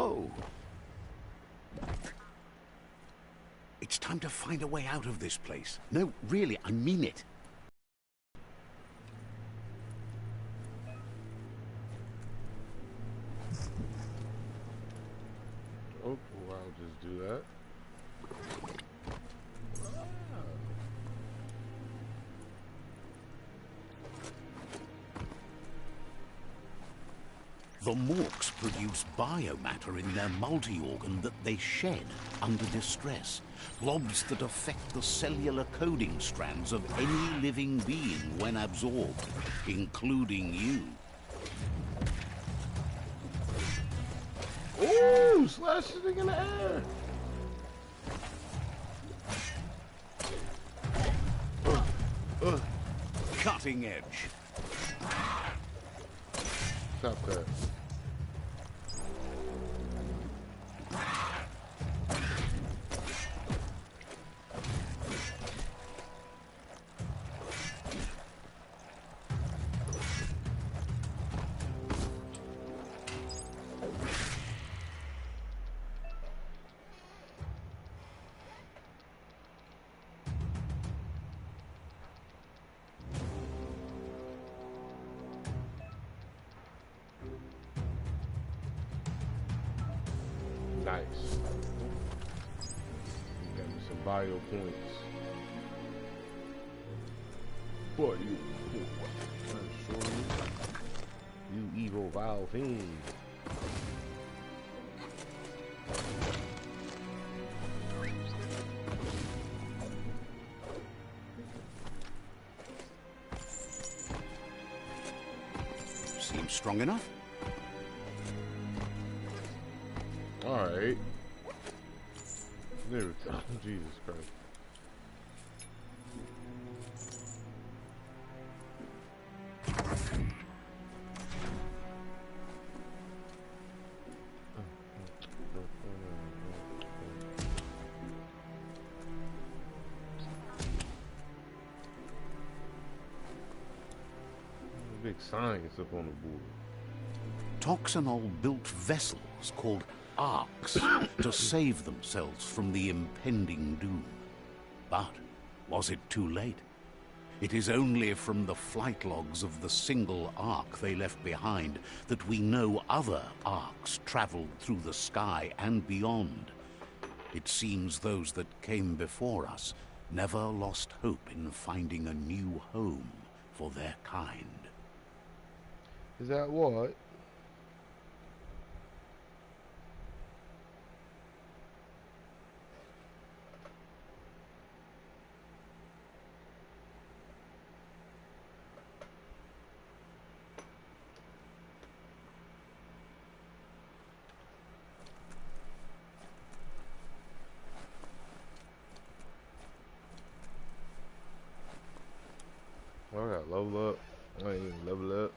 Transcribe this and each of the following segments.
Whoa! It's time to find a way out of this place. No, really, I mean it. Oh, well, I'll just do that. The morks produce biomatter in their multi-organ that they shed under distress. Blobs that affect the cellular coding strands of any living being when absorbed, including you. Ooh, slash the thing in the air. Cutting edge. Stop that. Nice. Got me some bio points. What you? You evil vile fiend. Seems strong enough. Alright. There we go. Jesus Christ. Big science up on the board. Toxanol built vessels called arcs to save themselves from the impending doom. But was it too late? It is only from the flight logs of the single arc they left behind that we know other arcs traveled through the sky and beyond. It seems those that came before us never lost hope in finding a new home for their kind. Is that what? I got level up. I ain't even level up.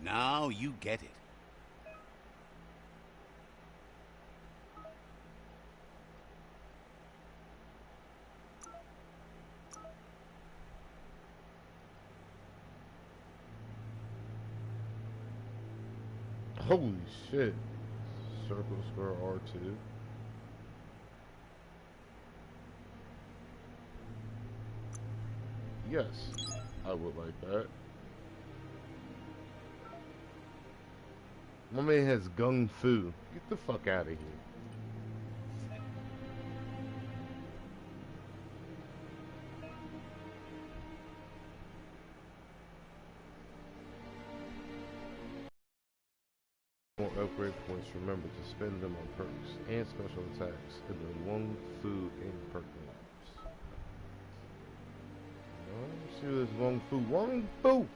Now you get it. Holy shit. Circle, square, R2. Yes, I would like that. My man has gung fu. Get the fuck out of here. More upgrade points, remember to spend them on perks and special attacks in the Wong Fu and perk maps. Let's see what this Wong Fu. Wong Fu!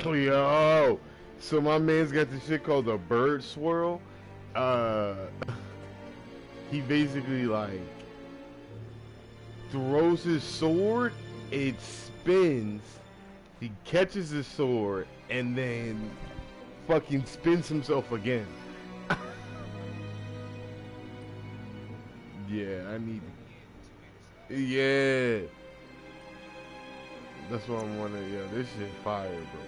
Yo, so my man's got this shit called a bird swirl. Uh, he basically like throws his sword, it spins, he catches his sword, and then fucking spins himself again. Yeah, I need. Yeah, that's what I'm wondering. Yo, this shit fire, bro.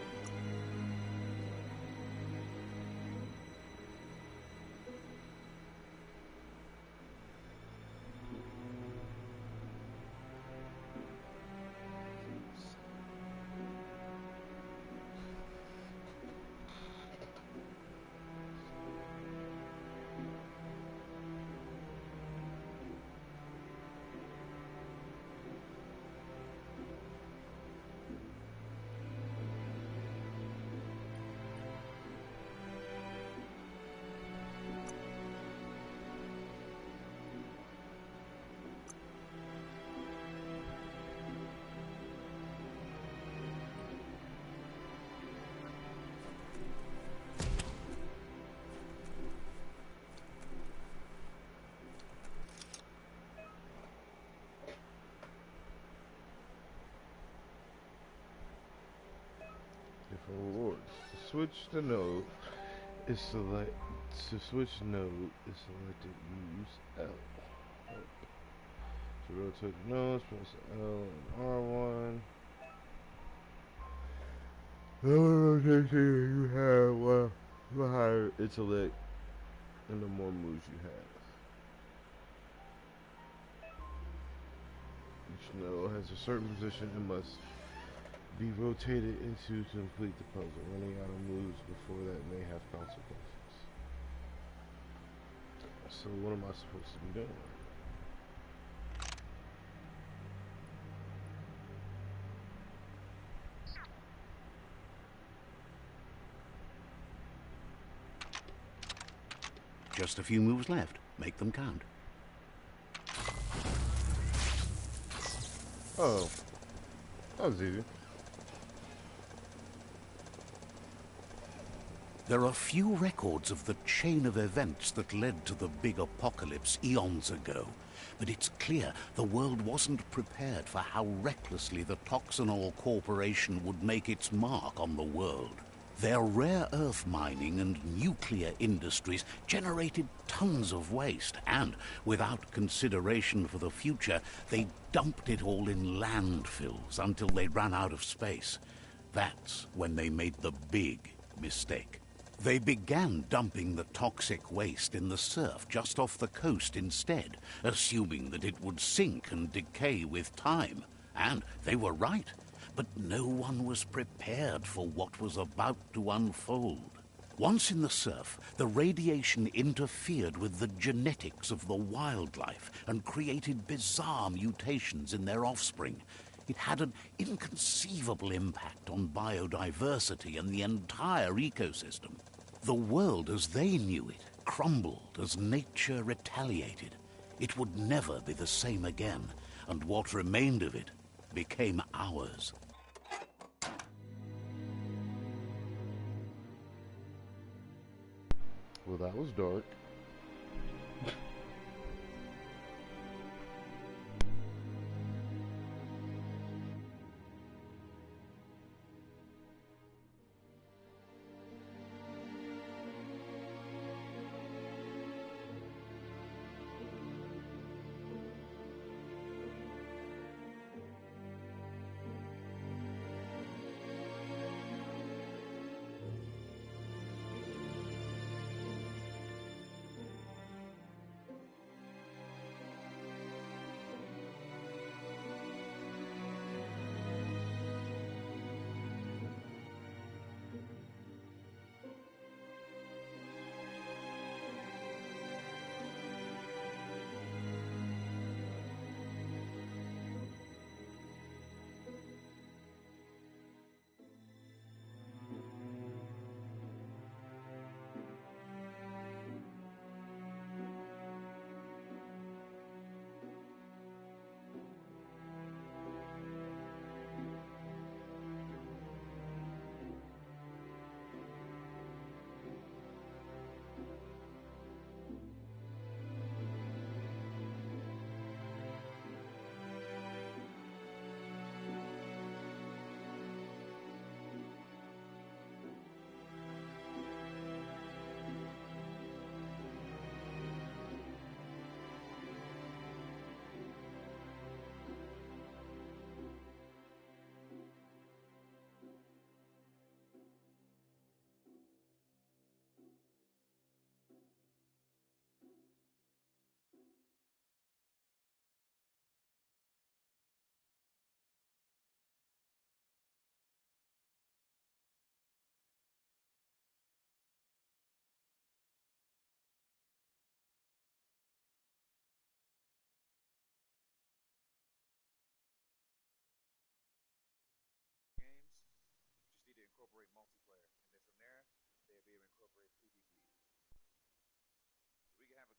Different rewards. To switch the node is select. To switch node is selected. Use L. To rotate the nodes, press L and R1. The more rotation you have, well, the higher intellect and the more moves you have. Each node has a certain position and must be rotated into to complete the puzzle. Running out of moves before that may have consequences. So what am I supposed to be doing? Just a few moves left. Make them count. Oh, that was easy. There are few records of the chain of events that led to the big apocalypse eons ago, but it's clear the world wasn't prepared for how recklessly the Toxanol Corporation would make its mark on the world. Their rare earth mining and nuclear industries generated tons of waste, and without consideration for the future, they dumped it all in landfills until they ran out of space. That's when they made the big mistake. They began dumping the toxic waste in the surf just off the coast instead, assuming that it would sink and decay with time. And they were right. But no one was prepared for what was about to unfold. Once in the surf, the radiation interfered with the genetics of the wildlife and created bizarre mutations in their offspring. It had an inconceivable impact on biodiversity and the entire ecosystem. The world as they knew it crumbled as nature retaliated. It would never be the same again, and what remained of it became ours. Well, that was dark.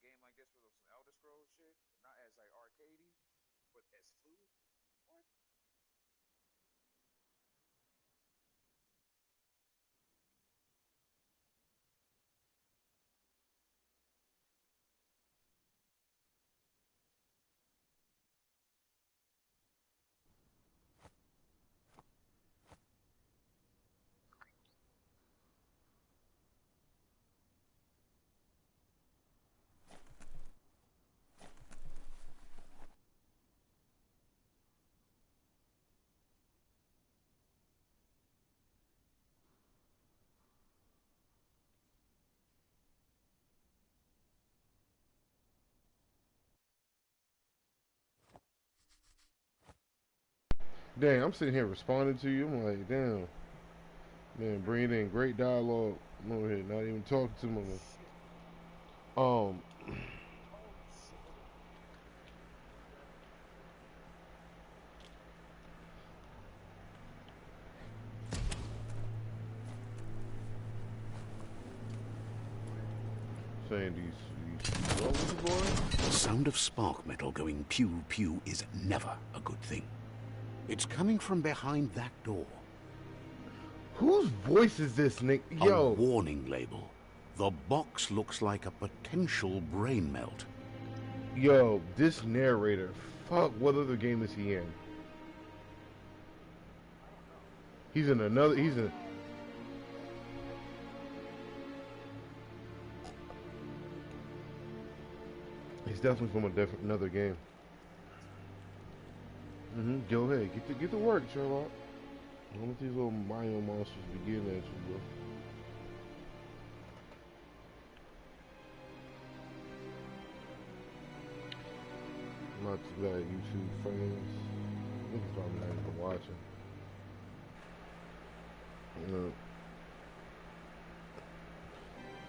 game like this with some Elder Scrolls shit, not as like arcadey, but as fluid. What? Dang, I'm sitting here responding to you. I'm like, damn, man, bringing in great dialogue. I'm over here not even talking to my man. Shit. Um, Oh shit. saying these what was it, boy? The sound of spark metal going pew pew is never a good thing. It's coming from behind that door. Whose voice is this, Nick? A Yo, warning label. The box looks like a potential brain melt. yo, this narrator. Fuck, what other game is he in? I don't know. He's in another. He's in. He's definitely from another game. Go ahead, get to work, Sherlock. Don't let these little Mario monsters begin at you, bro. I'm not too glad YouTube fans. Niggas probably not even watching.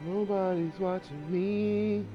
Nobody's watching me.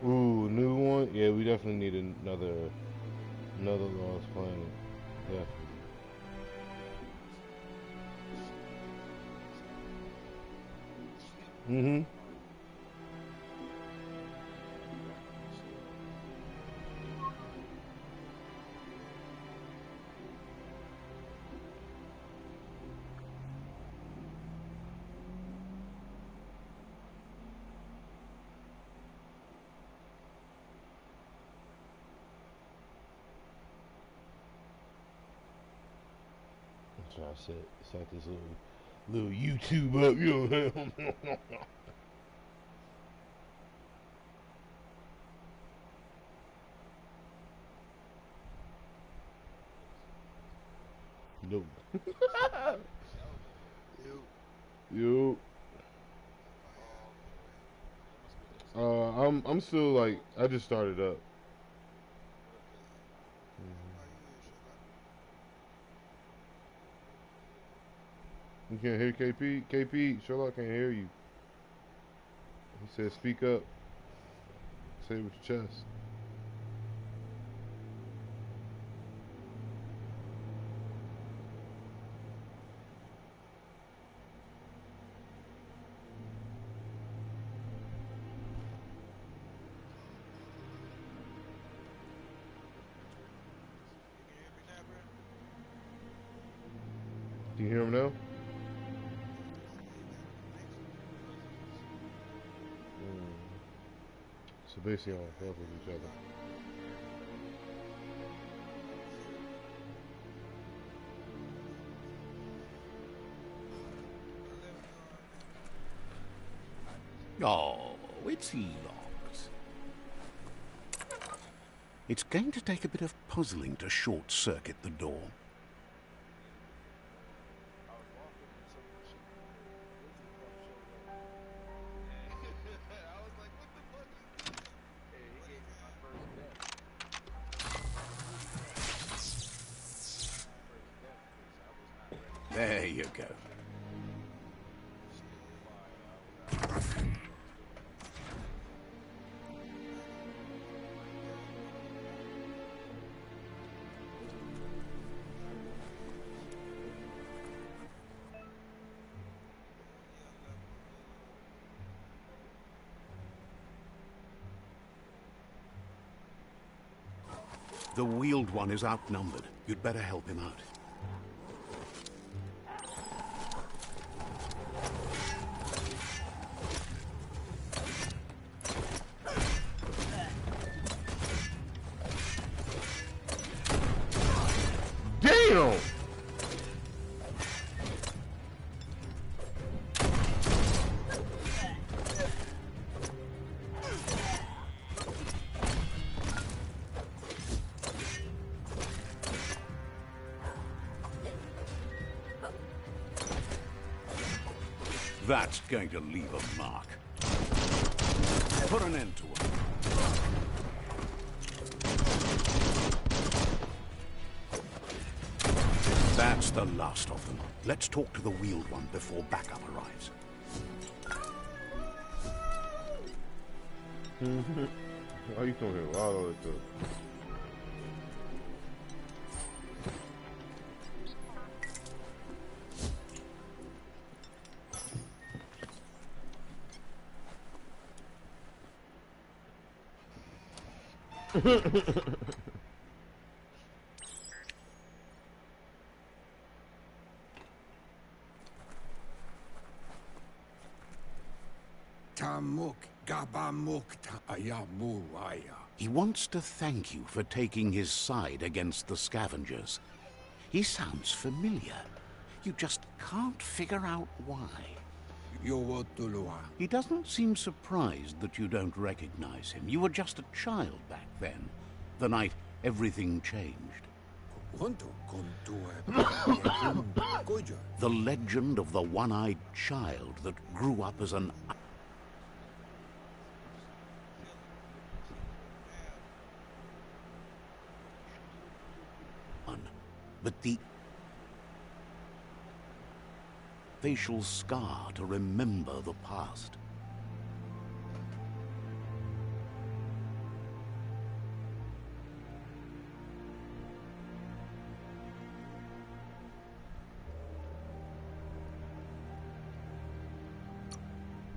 Ooh, new one? Yeah, we definitely need another Lost Planet. Definitely. Mm-hmm. That's what I said. Set this little YouTube up, you know. No. You. Yo. Oh, okay. That must be a new song. I'm still like I just started up. Okay. How you hear Sherlock? You can't hear KP? KP, Sherlock can't hear you. He said speak up. Say it with your chest. You can hear me now, bro? Can you hear him now? So basically, all help with each other. Oh, it's locked. It's going to take a bit of puzzling to short-circuit the door. I was walking and some shit. I was like, what the fuck? Hey, he gave me my first death. There you go. The wheeled one is outnumbered. You'd better help him out. Damn! That's going to leave a mark. Put an end to it. That's the last of them. Let's talk to the wheeled one before backup arrives. Why are you talking about all of this? Tamuk gabamuk ayamuaya. He wants to thank you for taking his side against the scavengers. He sounds familiar. You just can't figure out why. Yowotulua. He doesn't seem surprised that you don't recognize him. You were just a child back then, the night everything changed. The legend of the one-eyed child that grew up as an... But the facial scar to remember the past.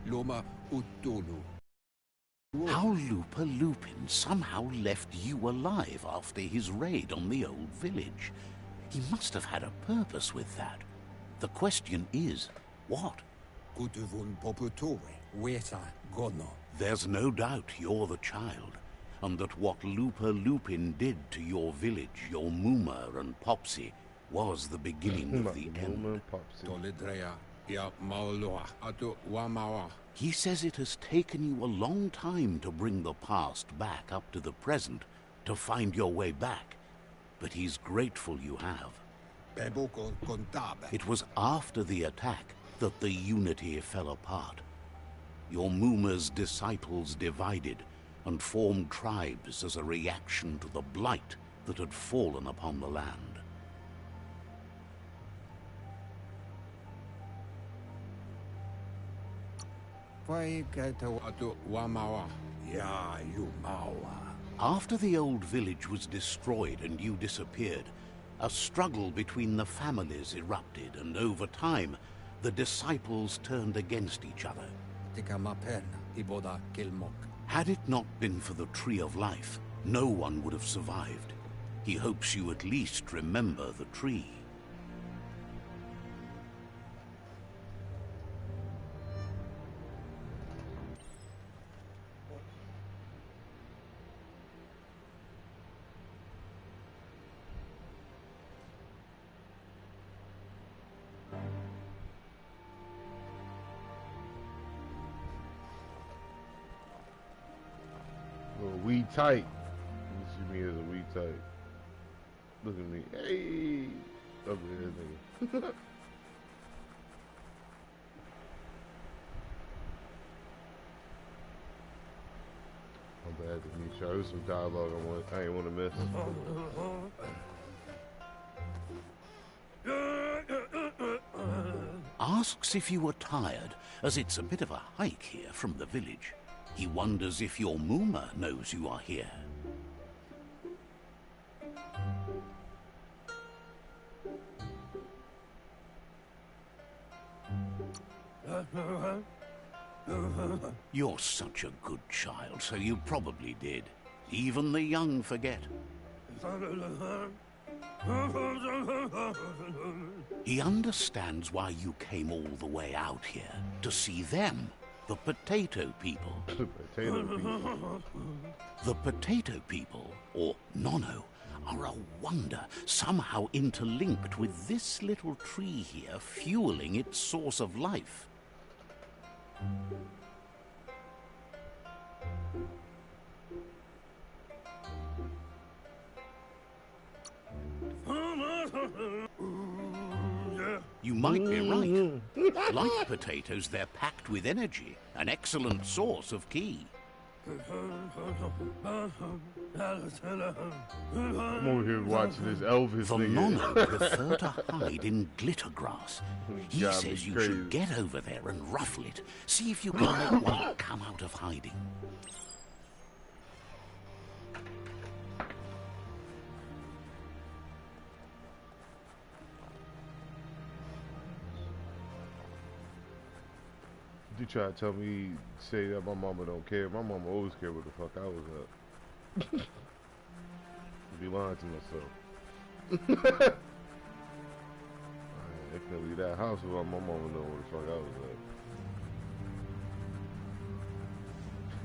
Loma Utulu. How Lupa Lupin somehow left you alive after his raid on the old village. He must have had a purpose with that. The question is, what? Kutuvun poputore, weta gono. There's no doubt you're the child, and that what Lupa Lupin did to your village, your Muma and Popsy, was the beginning of the end. Toledrea, ya maoloa, atu wamawa. He says it has taken you a long time to bring the past back up to the present, to find your way back. But he's grateful you have. It was after the attack that the unity fell apart. Your Muma's disciples divided and formed tribes as a reaction to the blight that had fallen upon the land. After the old village was destroyed and you disappeared, a struggle between the families erupted, and over time, the disciples turned against each other. Had it not been for the Tree of Life, no one would have survived. He hopes you at least remember the tree. We tight. You see me as a we tight. Look at me. Hey! Ugly ass nigga. I'm bad to meet you. There's some dialogue I ain't want to miss. Asks if you were tired, as it's a bit of a hike here from the village. He wonders if your Mooma knows you are here. You're such a good child, so you probably did. Even the young forget. He understands why you came all the way out here, to see them, the potato people. The potato people. The potato people, or Nono, are a wonder, somehow interlinked with this little tree here, fueling its source of life. You might be right. Like potatoes, they're packed with energy, an excellent source of ki. I'm over here watching this Elvis The nigga. Nono prefer to hide in glitter grass. He God, says you crazy. should get over there and ruffle it. See if you can make one come out of hiding. You try to tell me, say that my mama don't care. My mama always cared what the fuck I was up. I'd be lying to myself. I can't leave that house without my mama knowing what the fuck I was up.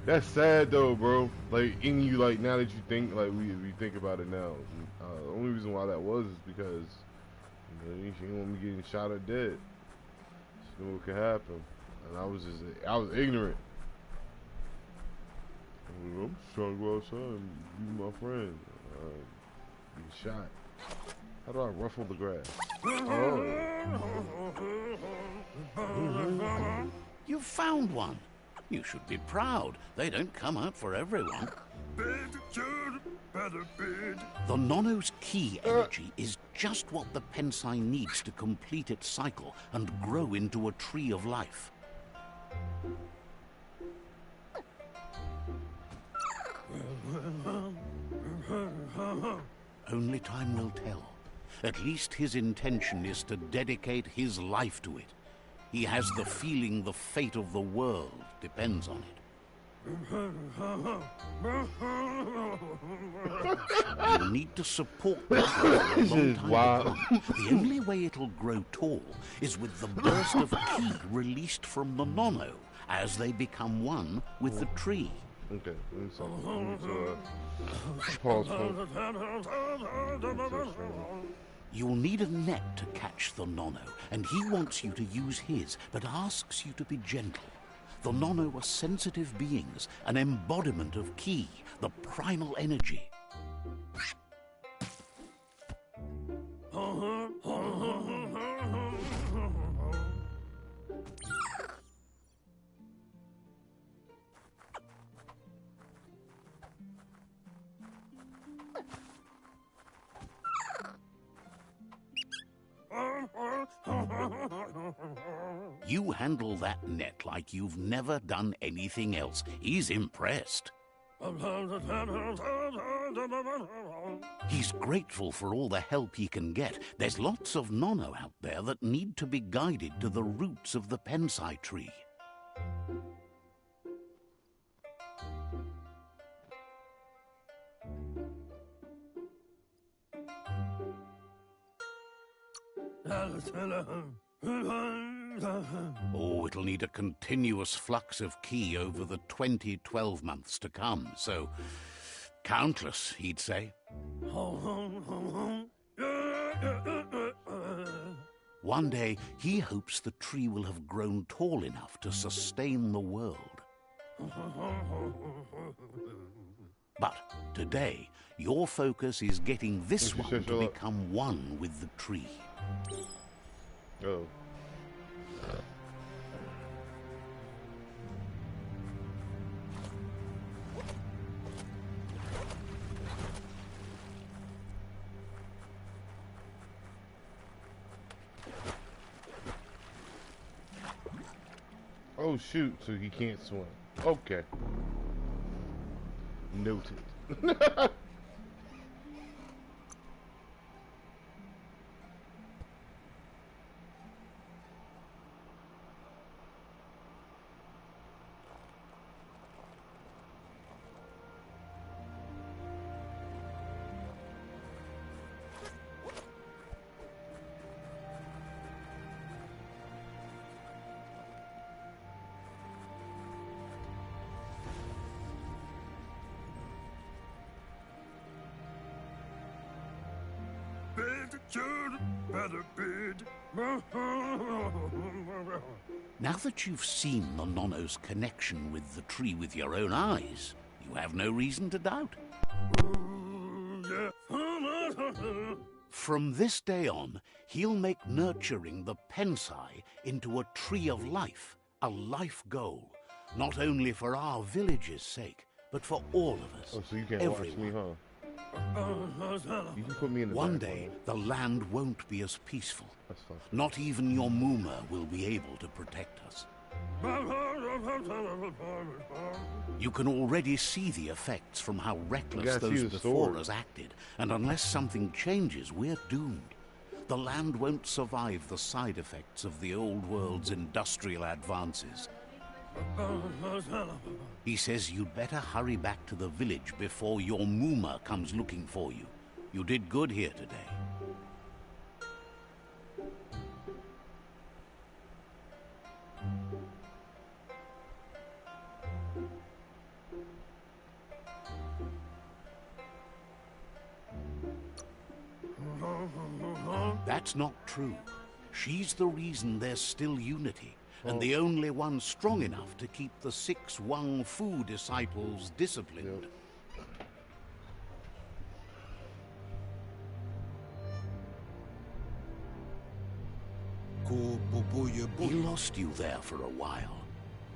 That's sad though, bro. Like, in you, like, now that you think, like, we think about it now. The only reason why that was is because, you know, she didn't want me getting shot or dead. She knew what could happen. And I was ignorant. I'm just trying to go outside and be my friend. Get shot. How do I ruffle the grass? Oh. You found one. You should be proud. They don't come out for everyone. The Nono's ki energy is just what the Pensai needs to complete its cycle and grow into a tree of life. Only time will tell. At least his intention is to dedicate his life to it. He has the feeling the fate of the world depends on it. You'll need to support that for a long time to come. The only way it'll grow tall is with the burst of ki released from the Nono as they become one with the tree. Okay, pause. You'll need a net to catch the Nono, and he wants you to use his, but asks you to be gentle. The Nono are sensitive beings, an embodiment of ki, the primal energy. You handle that net like you've never done anything else. He's impressed. He's grateful for all the help he can get. There's lots of Nono out there that need to be guided to the roots of the Pensai tree. Oh, it'll need a continuous flux of ki over the 12 months to come, so countless, he'd say. One day, he hopes the tree will have grown tall enough to sustain the world. But today, your focus is getting this What's your one to special up? become one with the tree. Oh. Oh shoot, so he can't swim. Okay. Noted. Now that you've seen the Nonno's connection with the tree with your own eyes, you have no reason to doubt. From this day on, he'll make nurturing the Pensai into a tree of life, a life goal, not only for our village's sake, but for all of us, Oh, so you can't everyone. watch me, huh? You can put me in the One background. day, the land won't be as peaceful. That's fine. Not even your Muma will be able to protect us. You can already see the effects from how reckless gotta see those the before sword. us acted, and unless something changes, we're doomed. The land won't survive the side effects of the old world's industrial advances. He says you'd better hurry back to the village before your Muma comes looking for you. You did good here today. That's not true. She's the reason there's still unity, and the only one strong enough to keep the 6 Wang Fu disciples disciplined. He lost you there for a while,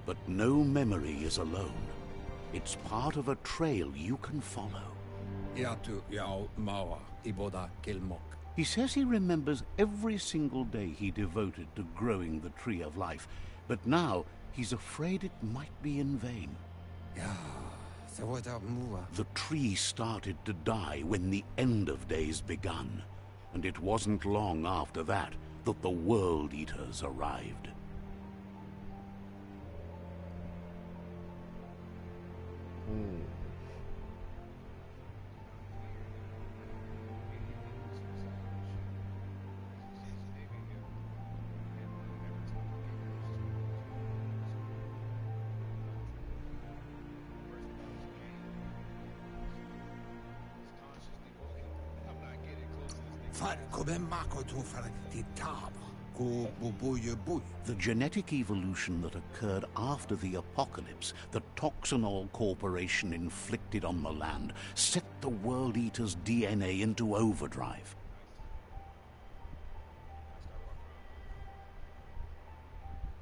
but no memory is alone. It's part of a trail you can follow. Iatu iau maua iboda kilmok. He says he remembers every single day he devoted to growing the tree of life, but now he's afraid it might be in vain. Ja, se voida mua. The tree started to die when the end of days begun, and it wasn't long after that that the World Eaters arrived. Far come mako tu far ti taba. Ku bubuye bui. The genetic evolution that occurred after the apocalypse that Toxanol Corporation inflicted on the land set the World Eater's DNA into overdrive.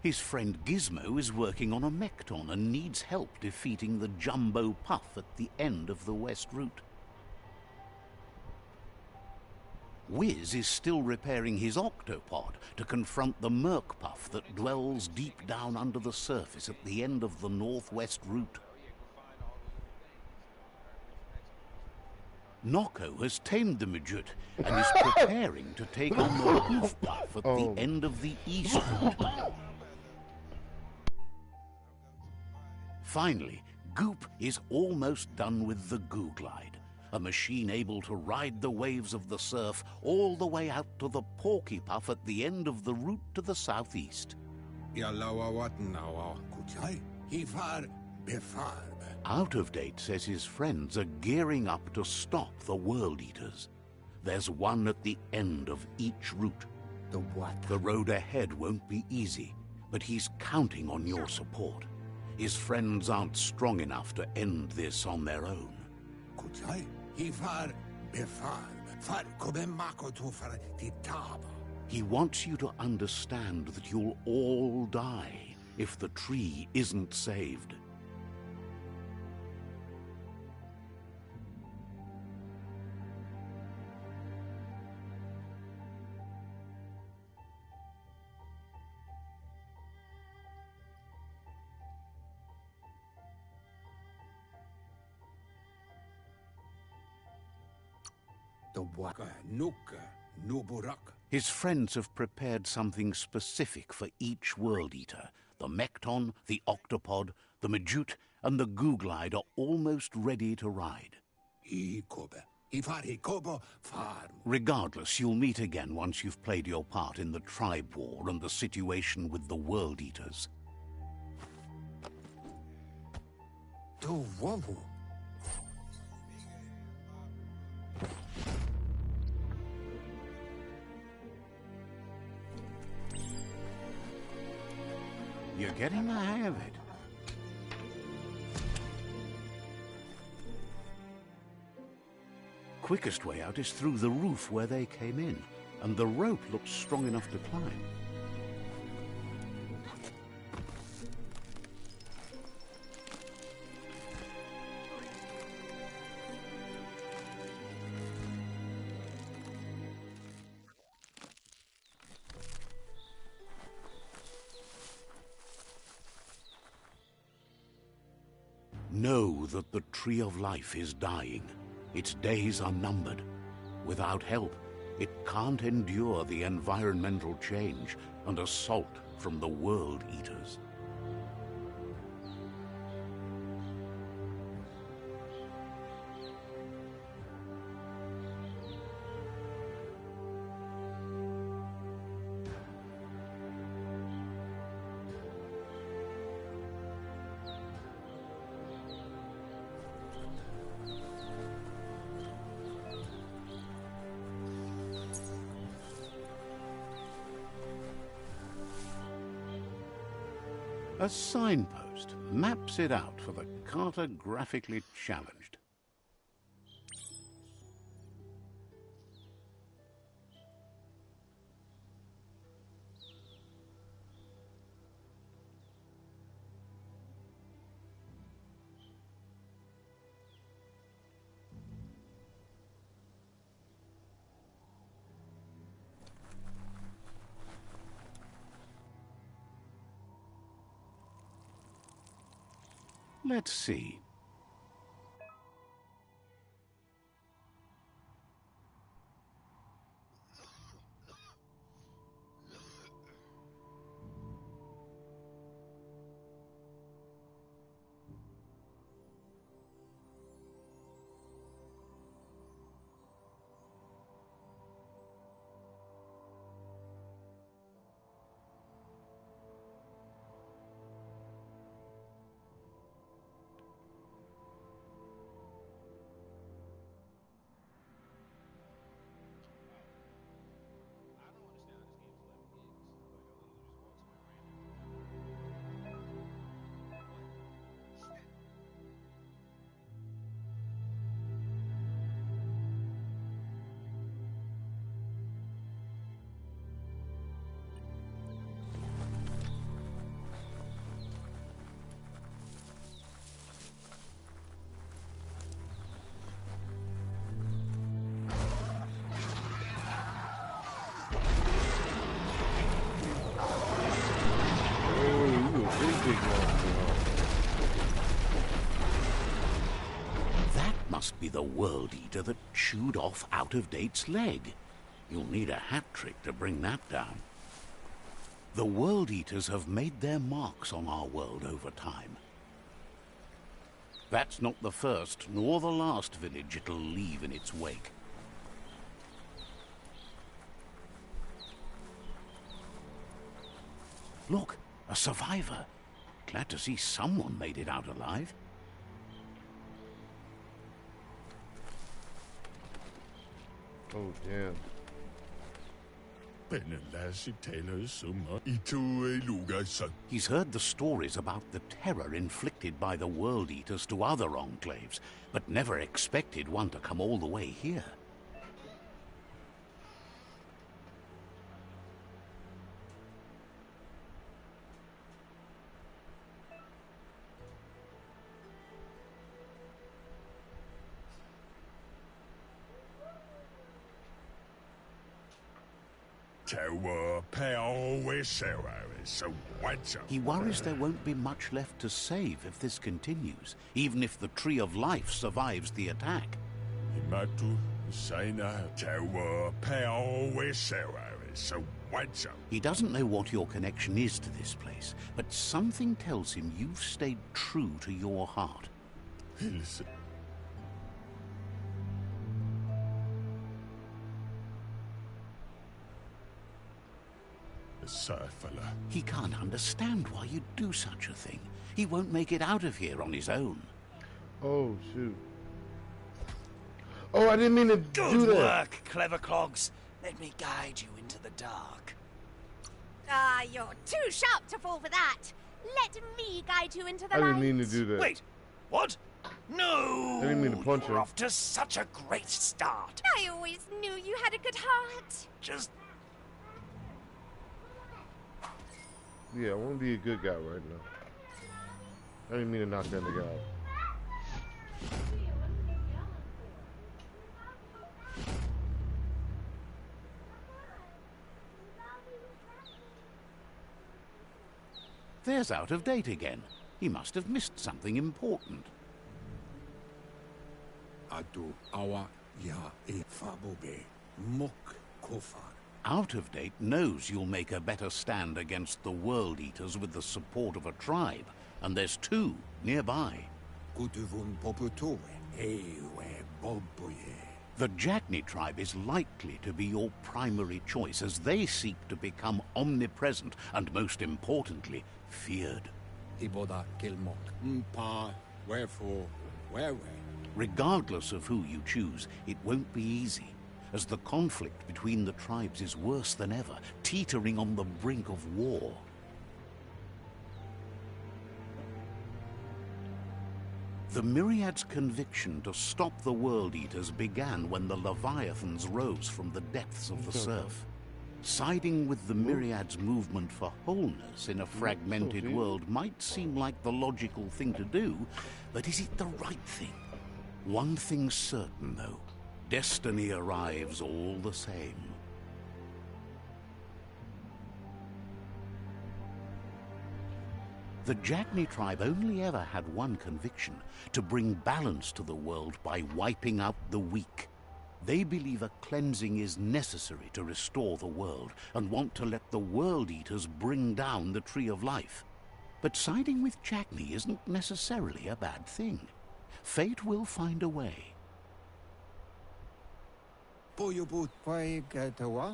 His friend Gizmo is working on a Mekton and needs help defeating the Jumbo Puff at the end of the West Route. Wiz is still repairing his octopod to confront the Merc Puff that dwells deep down under the surface at the end of the Northwest Route. Nocco has tamed the midget and is preparing to take on the Hoof Puff at the end of the East Route. Finally, Goop is almost done with the Goo Glide, a machine able to ride the waves of the surf all the way out to the Porky Puff at the end of the route to the southeast. Ja laua watnawa kutai. Hifar befar. Out of Date says his friends are gearing up to stop the World Eaters. There's one at the end of each route. The what? The road ahead won't be easy, but he's counting on your support. His friends aren't strong enough to end this on their own. Kutai, Ifar Befar, Far Kobemako Tufar Titaba. He wants you to understand that you'll all die if the tree isn't saved. The Waka Nuka Nuburak. His friends have prepared something specific for each World Eater. The Mekton, the Octopod, the Majute, and the Googlide are almost ready to ride. Ikobe. Ifari Kobo Farm. Regardless, you'll meet again once you've played your part in the tribe war and the situation with the World Eaters. To Wobu. You're getting the hang of it. Quickest way out is through the roof where they came in, and the rope looks strong enough to climb. Know that the Tree of Life is dying. Its days are numbered. Without help, it can't endure the environmental change and assault from the World Eaters. A signpost maps it out for the cartographically challenged. Let's see. That must be the World Eater that chewed off Out-of-Date's leg. You'll need a hat trick to bring that down. The World Eaters have made their marks on our world over time. That's not the first nor the last village it'll leave in its wake. Look, a survivor. Glad to see someone made it out alive. Oh, damn. He's heard the stories about the terror inflicted by the World Eaters to other enclaves, but never expected one to come all the way here. He worries there won't be much left to save if this continues, even if the Tree of Life survives the attack. He doesn't know what your connection is to this place, but something tells him you've stayed true to your heart. He can't understand why you'd do such a thing. He won't make it out of here on his own. Oh, shoot. Oh, I didn't mean to do that. Good work, clever clogs. Let me guide you into the dark. Ah, you're too sharp to fall for that. Let me guide you into the I light. didn't mean to do that. Wait, what? No! I didn't mean to punch You're her. off to such a great start. I always knew you had a good heart. Just Yeah, I want to be a good guy right now. I didn't mean to knock down the guy. There's Out of Date again. He must have missed something important. Atu awa ya e fabobe mok kofar. Out of Date knows you'll make a better stand against the World Eaters with the support of a tribe, and there's two nearby. Kutuvun poputowe ewe boboye. The Jagni tribe is likely to be your primary choice as they seek to become omnipresent and, most importantly, feared. Iboda kilmok mpa wherefore where. Regardless of who you choose, it won't be easy, as the conflict between the tribes is worse than ever, teetering on the brink of war. The Myriad's conviction to stop the World Eaters began when the Leviathans rose from the depths of the surf. Siding with the Myriad's movement for wholeness in a fragmented world might seem like the logical thing to do, but is it the right thing? One thing's certain, though. Destiny arrives all the same. The Jagni tribe only ever had one conviction: to bring balance to the world by wiping out the weak. They believe a cleansing is necessary to restore the world, and want to let the World Eaters bring down the Tree of Life. But siding with Jagni isn't necessarily a bad thing. Fate will find a way.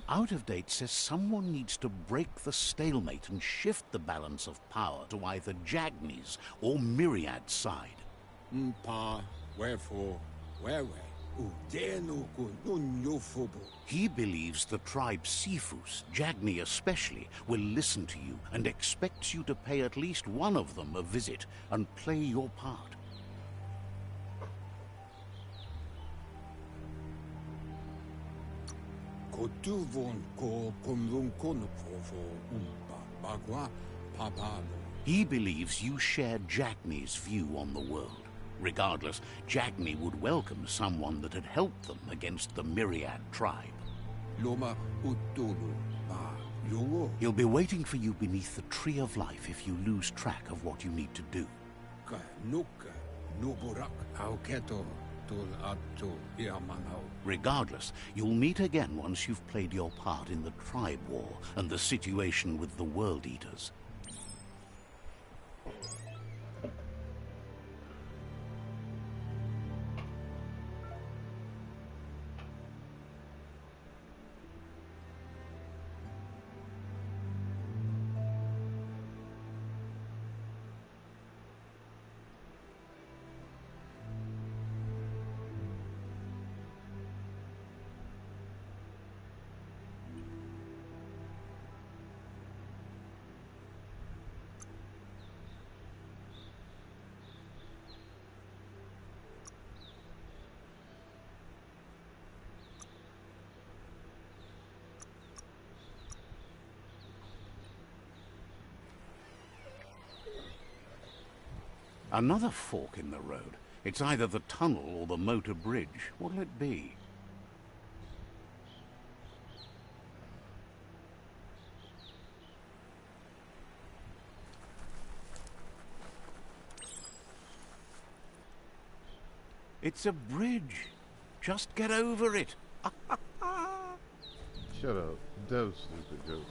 Out of Date says someone needs to break the stalemate and shift the balance of power to either Jagni's or Myriad's side. Mpa wherefore where. He believes the tribe Sifus, Jagni especially, will listen to you and expects you to pay at least one of them a visit and play your part. He believes you share Jagni's view on the world. Regardless, Jagni would welcome someone that had helped them against the Myriad tribe. He'll be waiting for you beneath the Tree of Life if you lose track of what you need to do. Regardless, you'll meet again once you've played your part in the tribe war and the situation with the World Eaters. Another fork in the road. It's either the tunnel or the motor bridge. What'll it be? It's a bridge. Just get over it. Shut up. That was a stupid joke.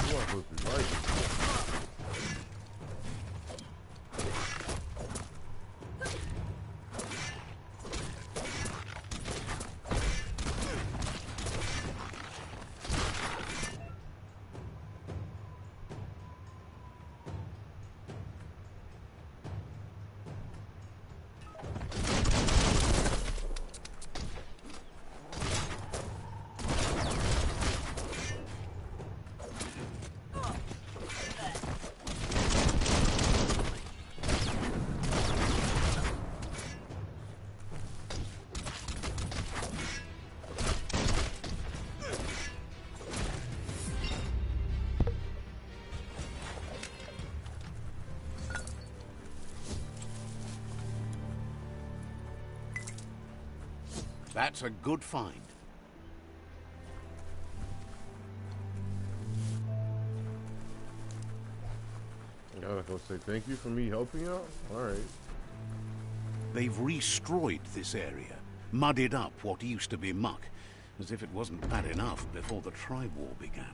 You are supposed to be right. That's a good find. Y'all not gonna say thank you for me helping out? Alright. They've restroyed this area, muddied up what used to be muck, as if it wasn't bad enough before the tribe war began.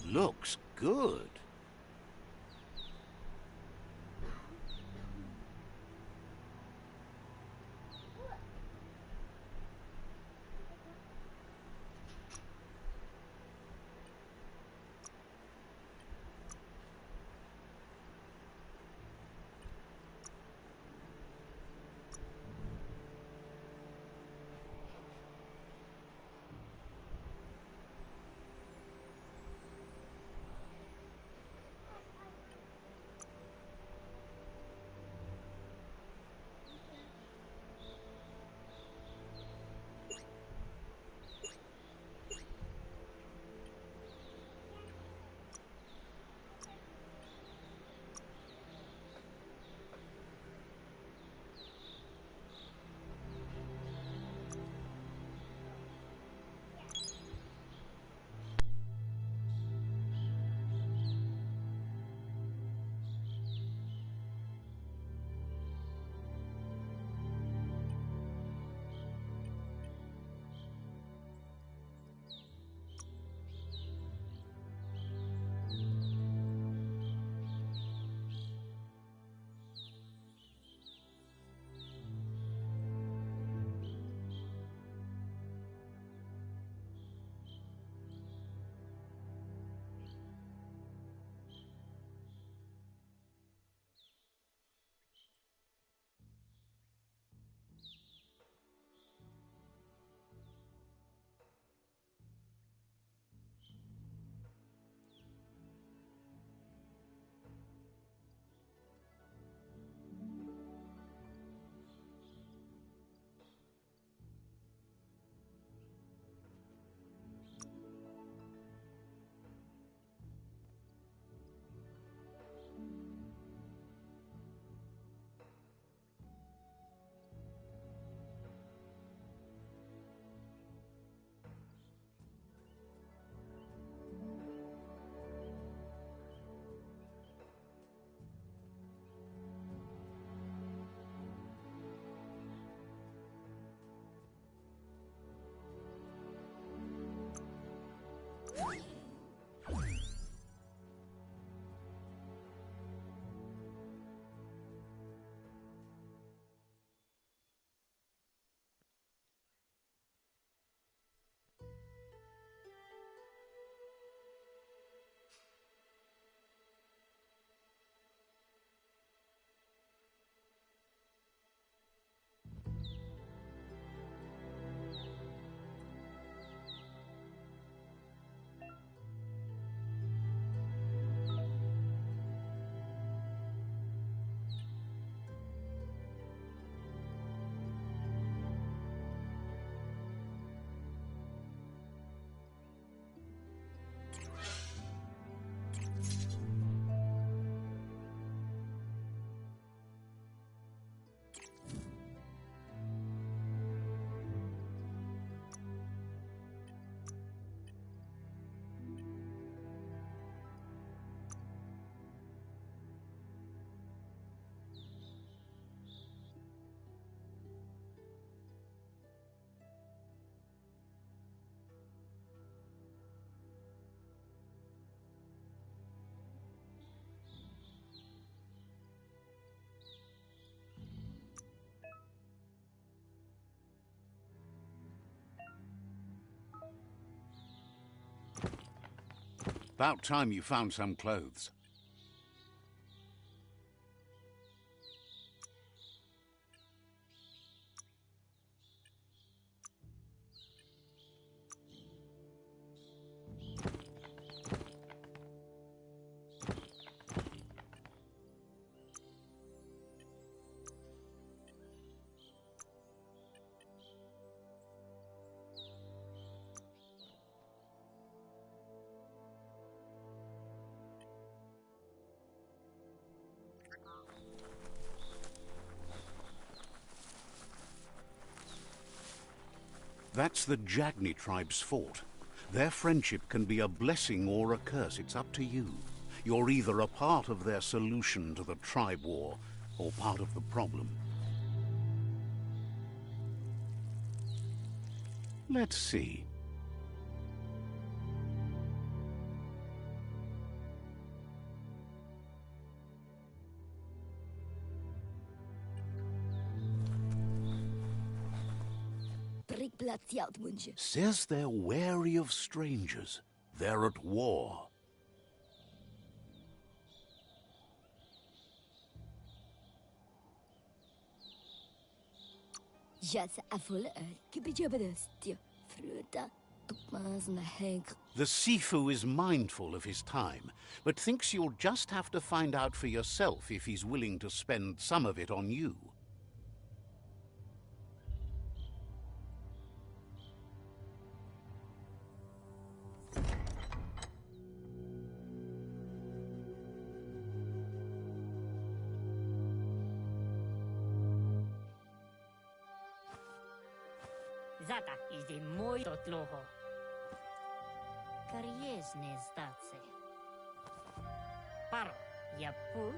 Looks good. About time you found some clothes. That's the Jagni tribe's fort. Their friendship can be a blessing or a curse. It's up to you. You're either a part of their solution to the tribe war, or part of the problem. Let's see. Says they're wary of strangers. They're at war. The Sifu is mindful of his time, but thinks you'll just have to find out for yourself if he's willing to spend some of it on you. Zata is the moi totloho. Kariesne zdace. Paro, ya put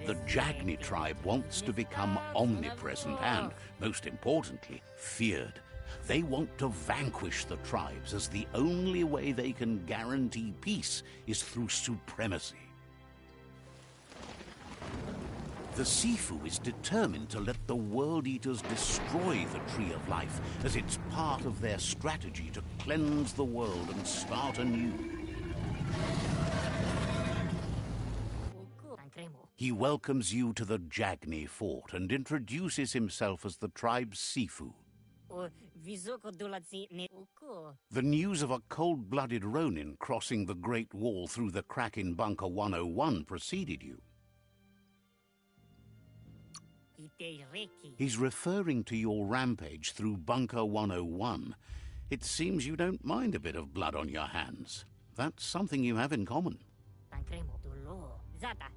The Jagni tribe wants to become omnipresent and, most importantly, feared. They want to vanquish the tribes, as the only way they can guarantee peace is through supremacy. The Sifu is determined to let the World Eaters destroy the Tree of Life, as it's part of their strategy to cleanse the world and start anew. He welcomes you to the Jagni fort and introduces himself as the tribe's Sifu. The news of a cold-blooded Ronin crossing the Great Wall through the crack in Bunker 101 preceded you. He's referring to your rampage through Bunker 101. It seems you don't mind a bit of blood on your hands. That's something you have in common.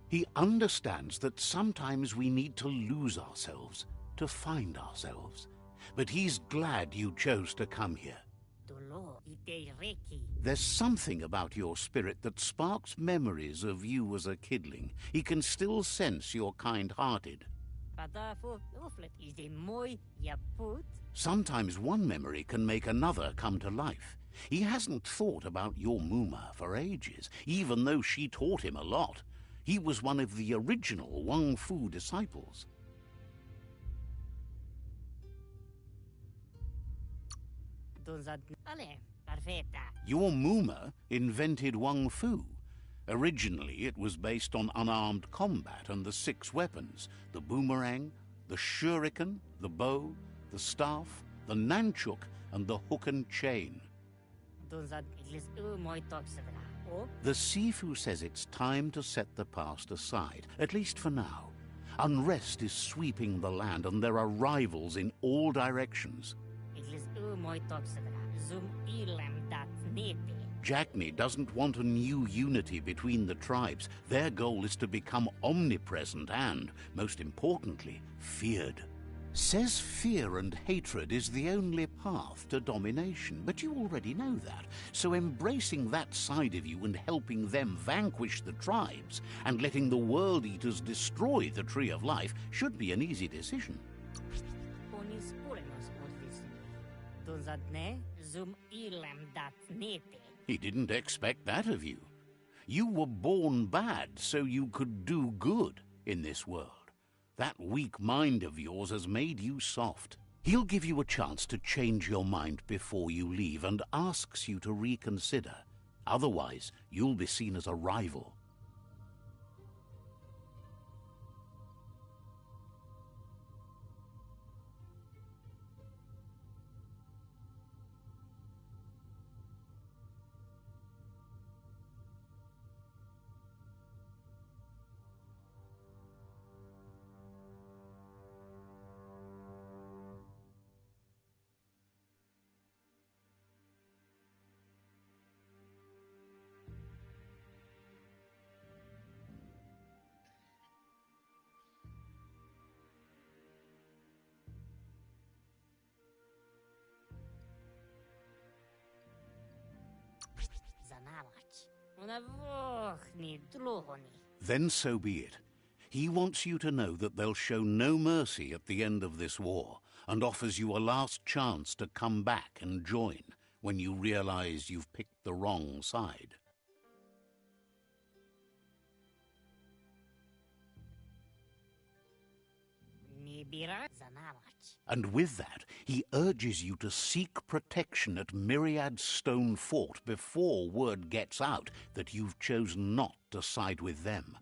He understands that sometimes we need to lose ourselves to find ourselves. But he's glad you chose to come here. There's something about your spirit that sparks memories of you as a kidling. He can still sense you're kind-hearted. Sometimes one memory can make another come to life. He hasn't thought about your Muma for ages, even though she taught him a lot. He was one of the original Wang Fu disciples. Your Muma invented Wang Fu. Originally, it was based on unarmed combat and the 6 weapons: the boomerang, the shuriken, the bow, the staff, the nunchuk, and the hook and chain. The Sifu says it's time to set the past aside, at least for now. Unrest is sweeping the land, and there are rivals in all directions. Jagni doesn't want a new unity between the tribes. Their goal is to become omnipresent and, most importantly, feared. Says fear and hatred is the only path to domination, but you already know that. So embracing that side of you and helping them vanquish the tribes and letting the World Eaters destroy the Tree of Life should be an easy decision. He didn't expect that of you. You were born bad so you could do good in this world. That weak mind of yours has made you soft. He'll give you a chance to change your mind before you leave and asks you to reconsider. Otherwise, you'll be seen as a rival. Then so be it. He wants you to know that they'll show no mercy at the end of this war, and offers you a last chance to come back and join when you realize you've picked the wrong side. And with that, he urges you to seek protection at Myriad's stone fort before word gets out that you've chosen not to side with them.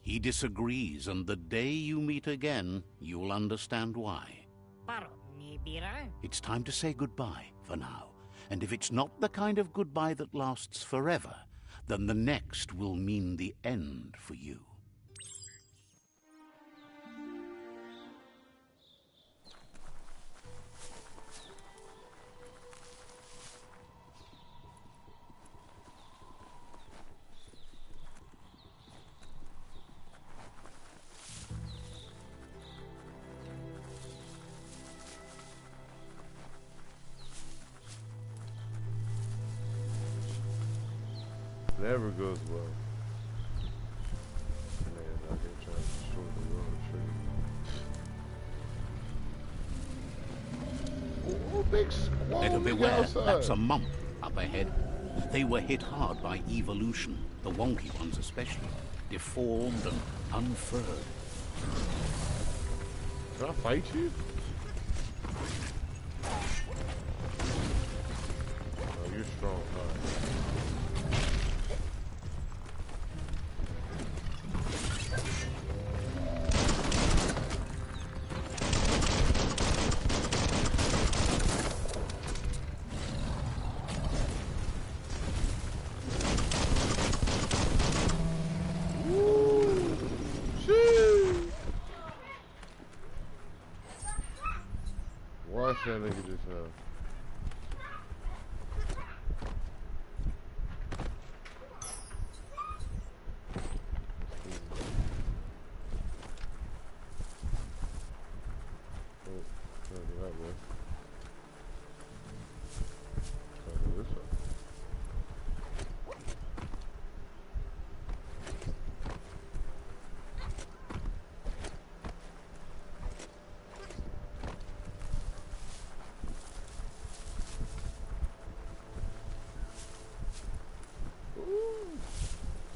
He disagrees, and the day you meet again, you'll understand why. It's time to say goodbye for now. And if it's not the kind of goodbye that lasts forever, then the next will mean the end for you. Never goes well. Man, out here trying to destroy the road tree. Oh, big squall. Better beware, that's a mump up ahead. They were hit hard by evolution, the wonky ones especially, deformed and unfurred. Can I fight you? Oh, you're strong, alright. Watch that nigga just now. Oh, trying to go that way. Trying to go this way.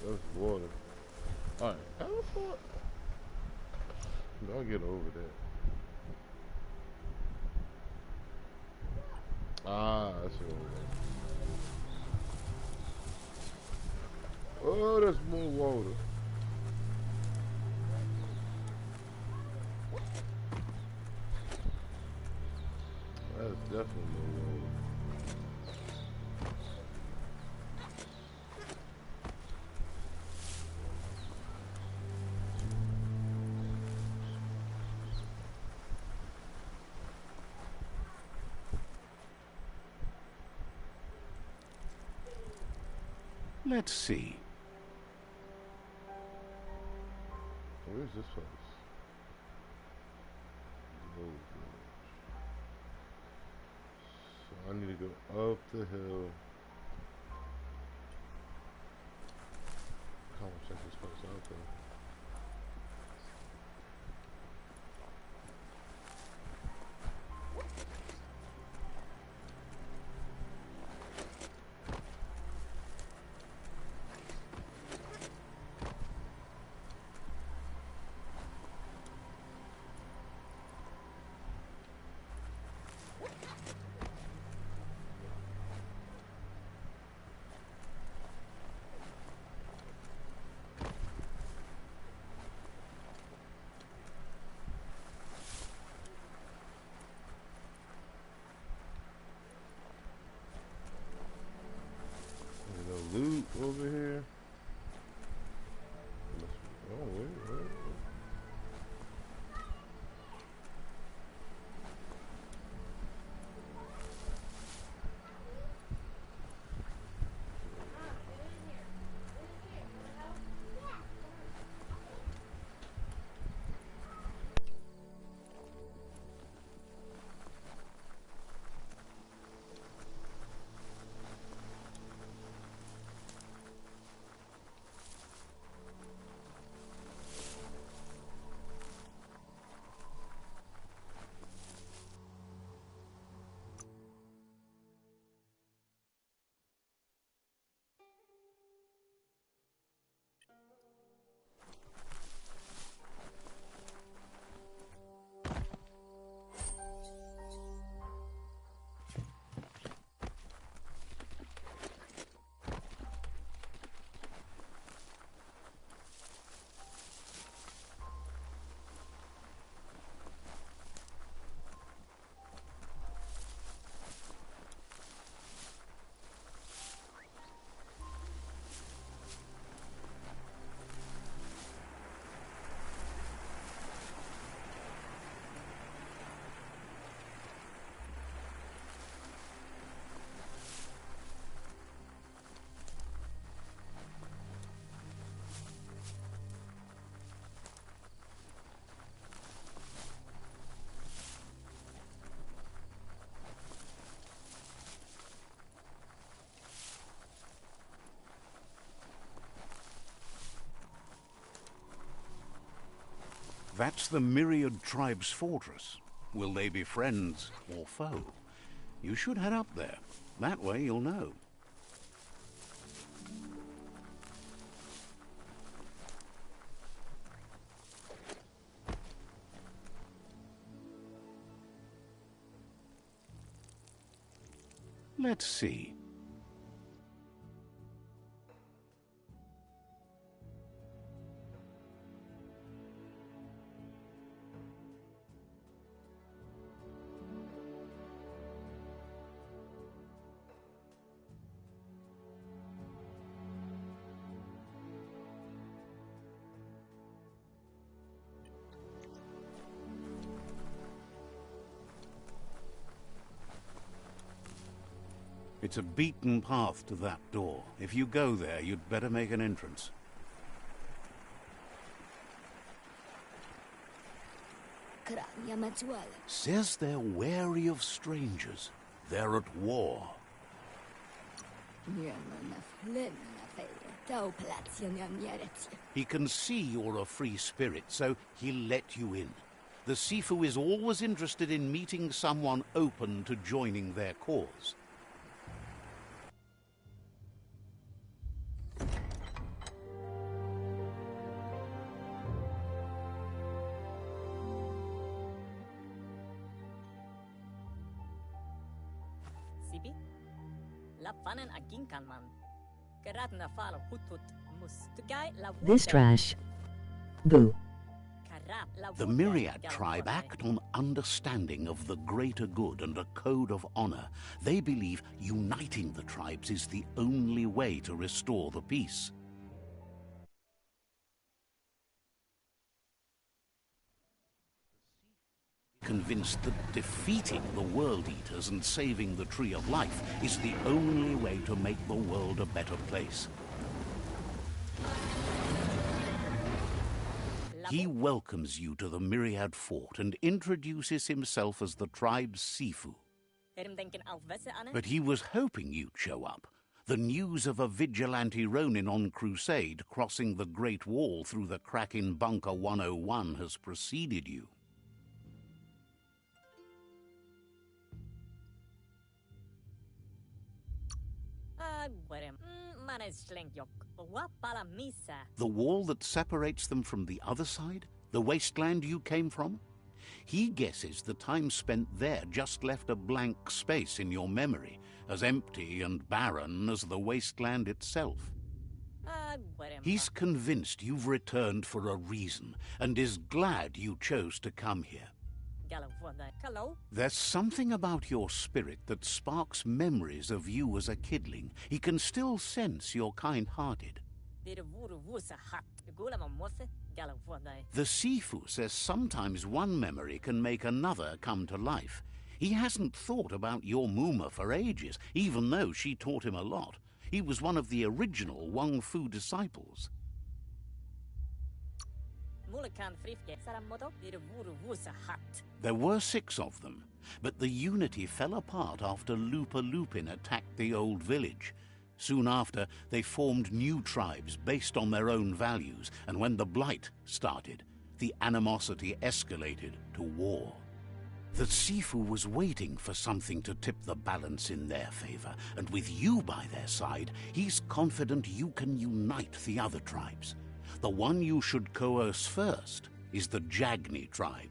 That's water. Alright, how the fuck? I'll get over that. Ah, that's it. Oh, that's more water. That's definitely more water. Let's see. Where's this place? Oh, so I need to go up the hill. Come on, check this place out though. loot over here? Oh, wait. That's the Myriad Tribe's fortress. Will they be friends or foe? You should head up there. That way you'll know. Let's see. It's a beaten path to that door. If you go there, you'd better make an entrance. Says they're wary of strangers. They're at war. He can see you're a free spirit, so he'll let you in. The Sifu is always interested in meeting someone open to joining their cause. This trash. Boo. The Myriad tribe act on understanding of the greater good and a code of honor. They believe uniting the tribes is the only way to restore the peace. Convinced that defeating the World Eaters and saving the Tree of Life is the only way to make the world a better place. He welcomes you to the Myriad Fort and introduces himself as the tribe's Sifu. But he was hoping you'd show up. The news of a vigilante Ronin on crusade crossing the Great Wall through the crack in Bunker 101 has preceded you. The wall that separates them from the other side? The wasteland you came from? He guesses the time spent there just left a blank space in your memory, as empty and barren as the wasteland itself. He's convinced you've returned for a reason, and is glad you chose to come here. Hello? There's something about your spirit that sparks memories of you as a kidling. He can still sense you're kind-hearted. The Sifu says sometimes one memory can make another come to life. He hasn't thought about your Muma for ages, even though she taught him a lot. He was one of the original Wang Fu disciples. There were 6 of them, but the unity fell apart after Lupa Lupin attacked the old village. Soon after, they formed new tribes based on their own values, and when the Blight started, the animosity escalated to war. The Sifu was waiting for something to tip the balance in their favor, and with you by their side, he's confident you can unite the other tribes. The one you should coerce first is the Jagni tribe.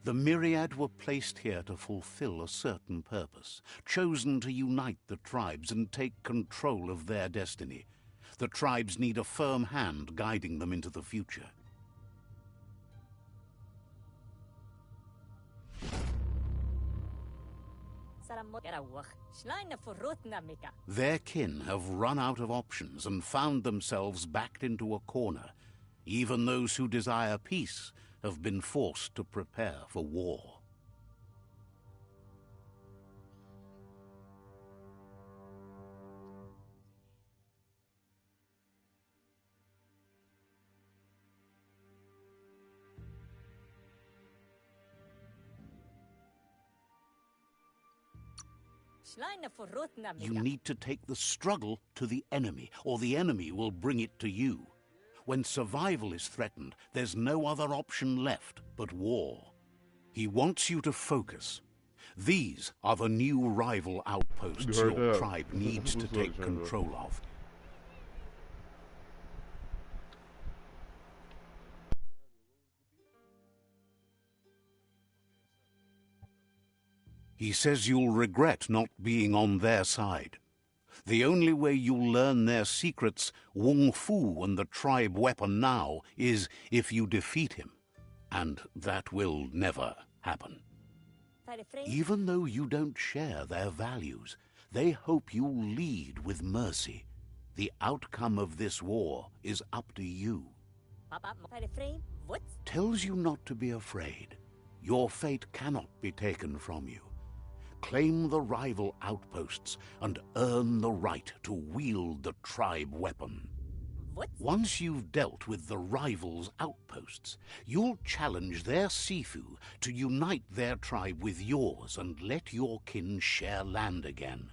The myriad were placed here to fulfill a certain purpose, chosen to unite the tribes and take control of their destiny. The tribes need a firm hand guiding them into the future. Their kin have run out of options and found themselves backed into a corner. Even those who desire peace have been forced to prepare for war. You need to take the struggle to the enemy, or the enemy will bring it to you. When survival is threatened, there's no other option left but war. He wants you to focus. These are the new rival outposts your tribe needs to take control of. He says you'll regret not being on their side. The only way you'll learn their secrets, Wung Fu and the tribe weapon now, is if you defeat him. And that will never happen. Even though you don't share their values, they hope you'll lead with mercy. The outcome of this war is up to you. Tells you not to be afraid. Your fate cannot be taken from you. Claim the rival outposts and earn the right to wield the tribe weapon. Once you've dealt with the rivals' outposts, you'll challenge their Sifu to unite their tribe with yours and let your kin share land again.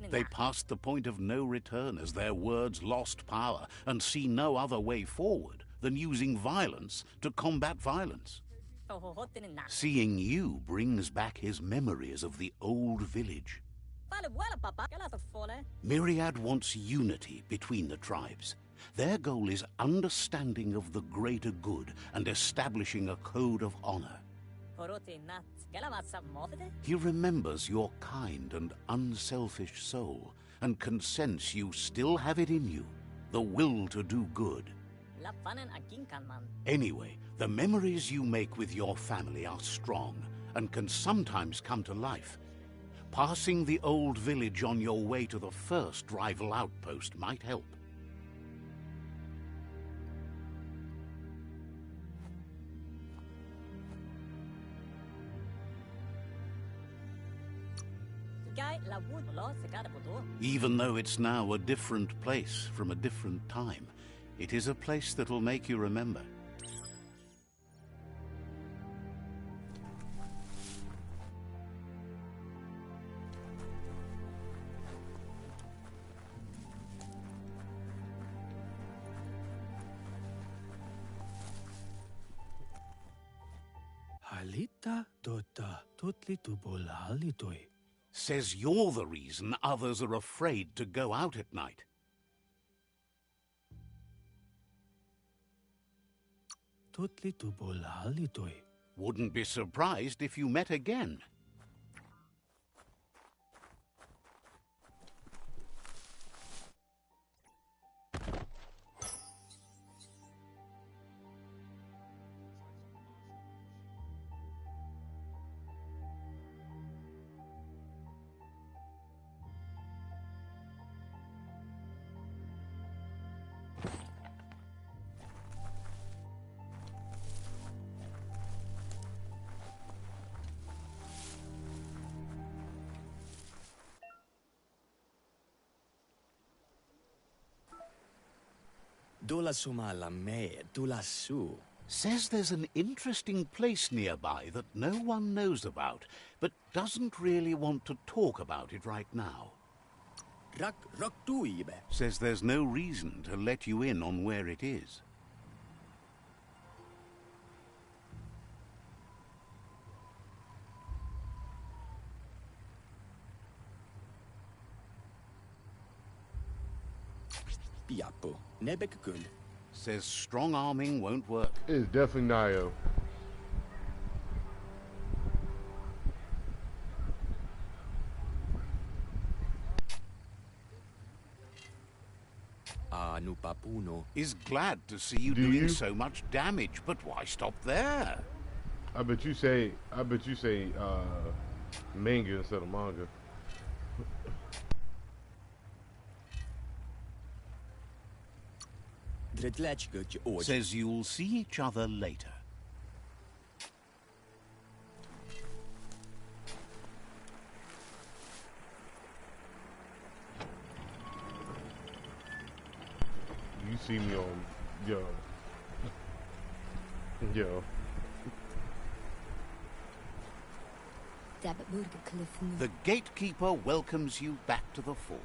They passed the point of no return as their words lost power and see no other way forward than using violence to combat violence. Seeing you brings back his memories of the old village. Myriad wants unity between the tribes. Their goal is understanding of the greater good and establishing a code of honor. He remembers your kind and unselfish soul and can sense you still have it in you, the will to do good. Anyway, the memories you make with your family are strong and can sometimes come to life. Passing the old village on your way to the first rival outpost might help. Even though it's now a different place from a different time, it is a place that'll make you remember. Says you're the reason others are afraid to go out at night. Wouldn't be surprised if you met again. Says there's an interesting place nearby that no one knows about, but doesn't really want to talk about it right now. Says there's no reason to let you in on where it is. Says strong-arming won't work. It's definitely Nio. Is glad to see you doing so much damage, but why stop there? I bet you say manga instead of manga. Says you'll see each other later. You see me on, yo. The gatekeeper welcomes you back to the fort.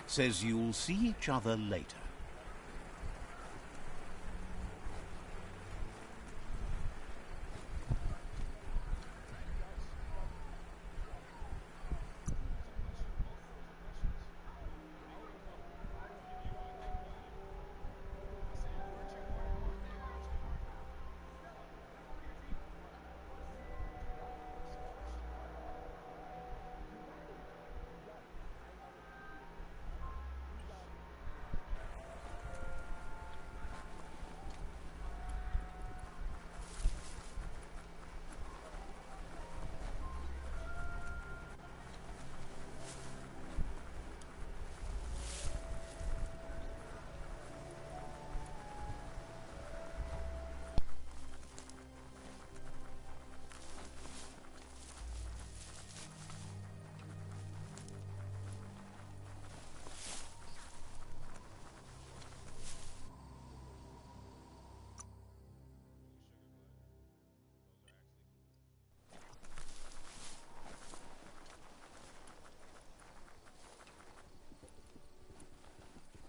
Says you'll see each other later.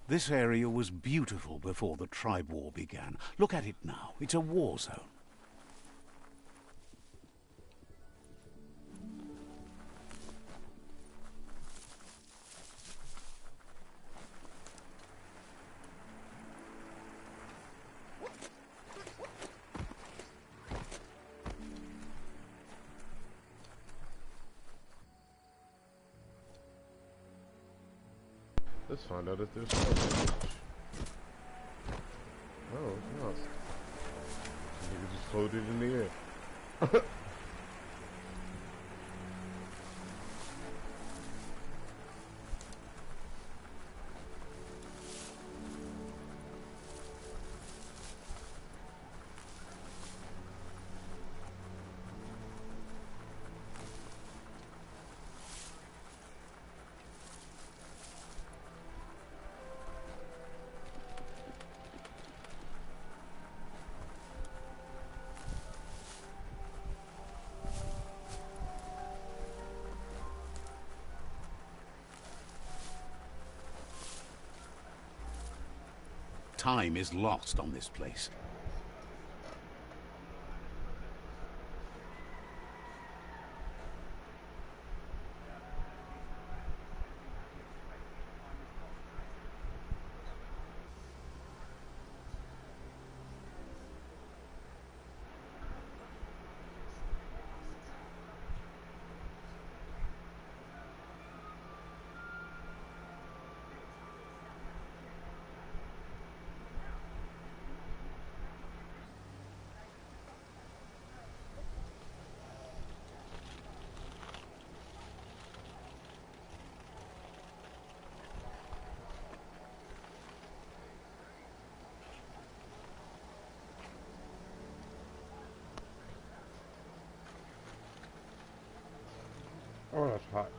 This area was beautiful before the tribe war began. Look at it now. It's a war zone. Let's find out if there's storage. Oh, it's not. Nigga just floated in the air. Time is lost on this place. Oh, that's hot.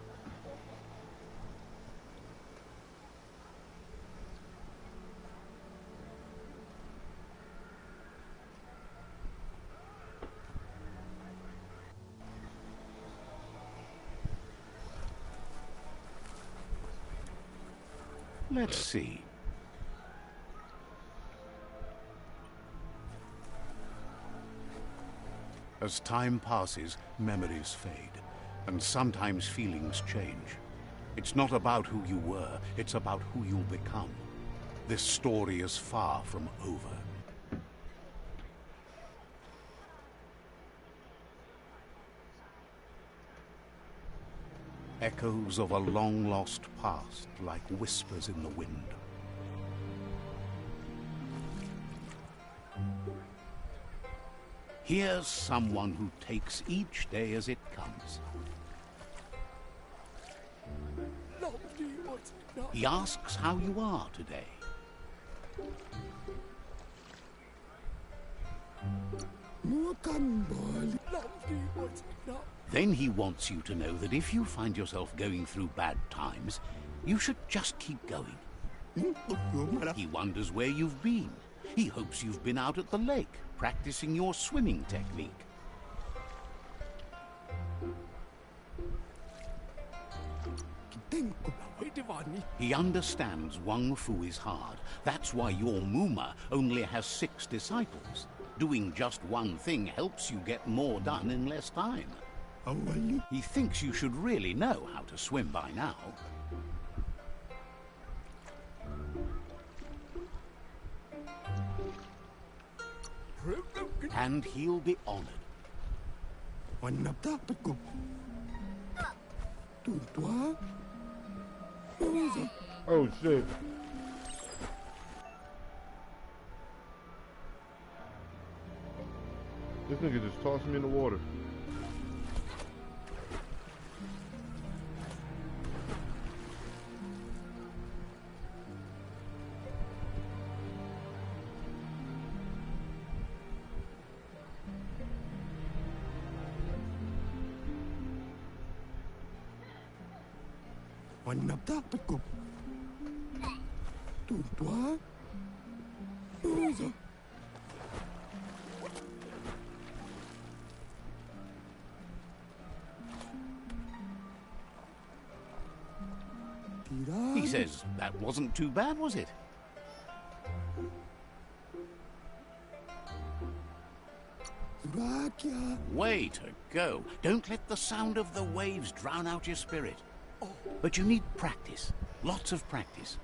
Let's see. As time passes, memories fade, and sometimes feelings change. It's not about who you were, it's about who you'll become. This story is far from over. Echoes of a long-lost past, like whispers in the wind. Here's someone who takes each day as it comes. He asks how you are today. Then he wants you to know that if you find yourself going through bad times, you should just keep going. He wonders where you've been. He hopes you've been out at the lake, practicing your swimming technique. He understands Wang Fu is hard. That's why your Muma only has 6 disciples. Doing just one thing helps you get more done in less time. He thinks you should really know how to swim by now. And he'll be honored. Oh shit. This nigga just tossed me in the water. He says, that wasn't too bad, was it? Way to go. Don't let the sound of the waves drown out your spirit. But you need practice. Lots of practice.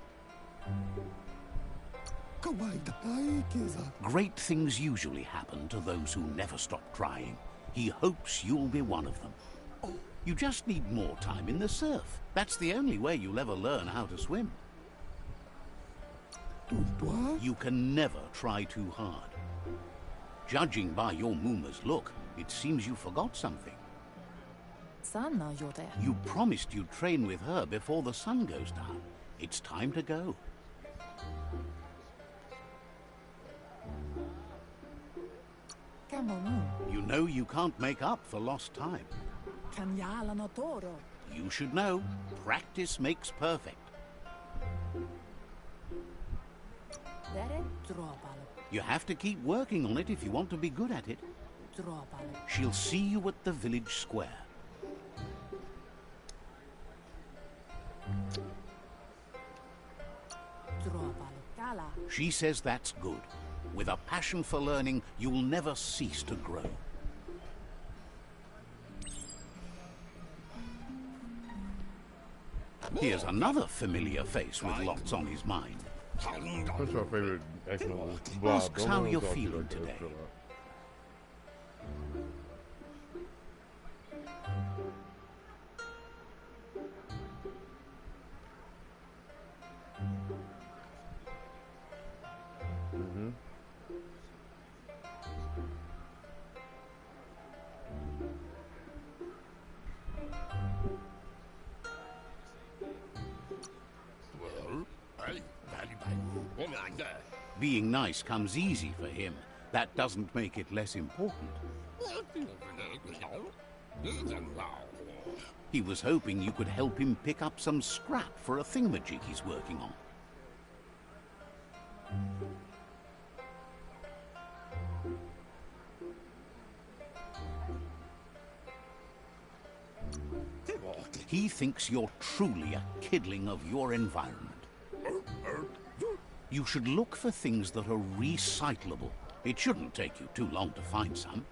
Great things usually happen to those who never stop trying. He hopes you'll be one of them. You just need more time in the surf. That's the only way you'll ever learn how to swim. You can never try too hard. Judging by your Muma's look, it seems you forgot something. You promised you'd train with her before the sun goes down. It's time to go. You know you can't make up for lost time. You should know, practice makes perfect. You have to keep working on it if you want to be good at it. She'll see you at the village square. She says that's good. With a passion for learning, you'll never cease to grow. Here's another familiar face with lots on his mind. What's your favorite acting? Asks how you're feeling today. Being nice comes easy for him. That doesn't make it less important. He was hoping you could help him pick up some scrap for a thingamajig he's working on. He thinks you're truly a kidling of your environment. You should look for things that are recyclable. It shouldn't take you too long to find some.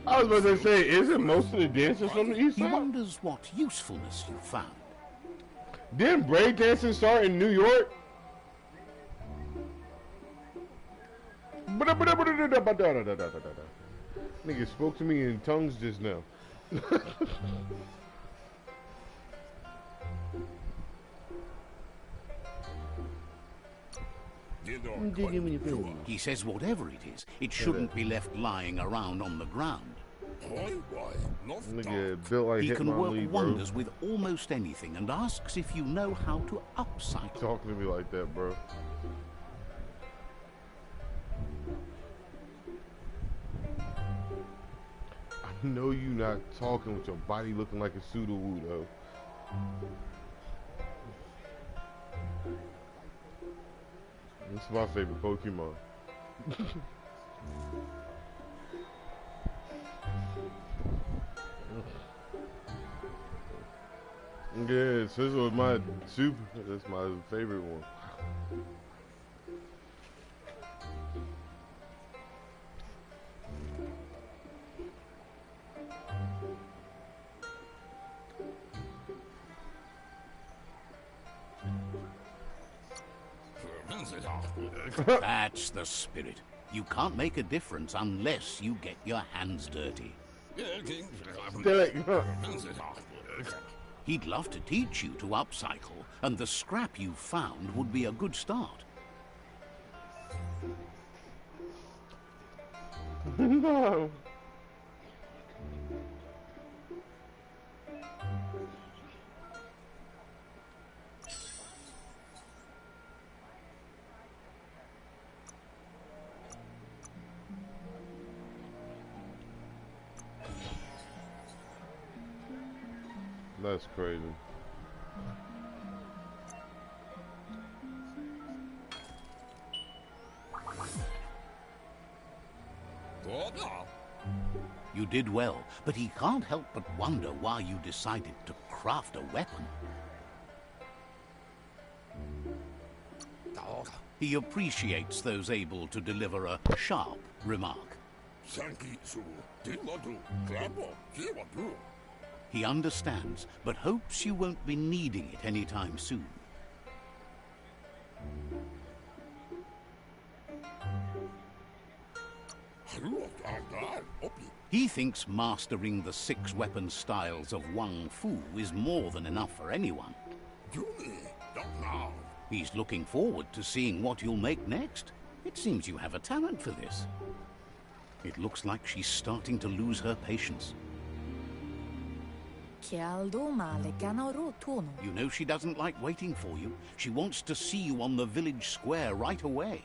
I was about to say, isn't most of the dancers from the east He side? wonders what usefulness you found. Didn't breakdancing start in New York? Nigga spoke to me in tongues just now. He says whatever it is, it shouldn't be left lying around on the ground. Nigga built like He can work Hitmonlee, bro. wonders with almost anything and asks if you know how to upcycle. Talking to me like that, bro. I know you not talking with your body looking like a pseudo-woo, though. This is my favorite Pokemon. Yeah, Sizzle is my super. That's my favorite one. That's the spirit. You can't make a difference unless you get your hands dirty. He'd love to teach you to upcycle, and the scrap you found would be a good start. No. That's crazy. You did well, but he can't help but wonder why you decided to craft a weapon. He appreciates those able to deliver a sharp remark. He understands, but hopes you won't be needing it anytime soon. He thinks mastering the 6 weapon styles of Wang Fu is more than enough for anyone. He's looking forward to seeing what you'll make next. It seems you have a talent for this. It looks like she's starting to lose her patience. You know she doesn't like waiting for you. She wants to see you on the village square right away.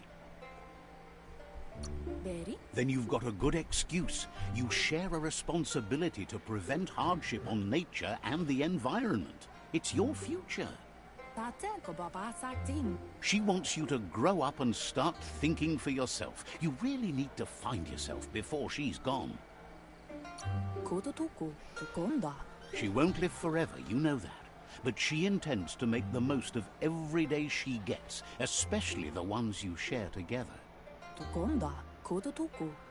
Then you've got a good excuse. You share a responsibility to prevent hardship on nature and the environment. It's your future. She wants you to grow up and start thinking for yourself. You really need to find yourself before she's gone. She won't live forever, you know that. But she intends to make the most of every day she gets, especially the ones you share together.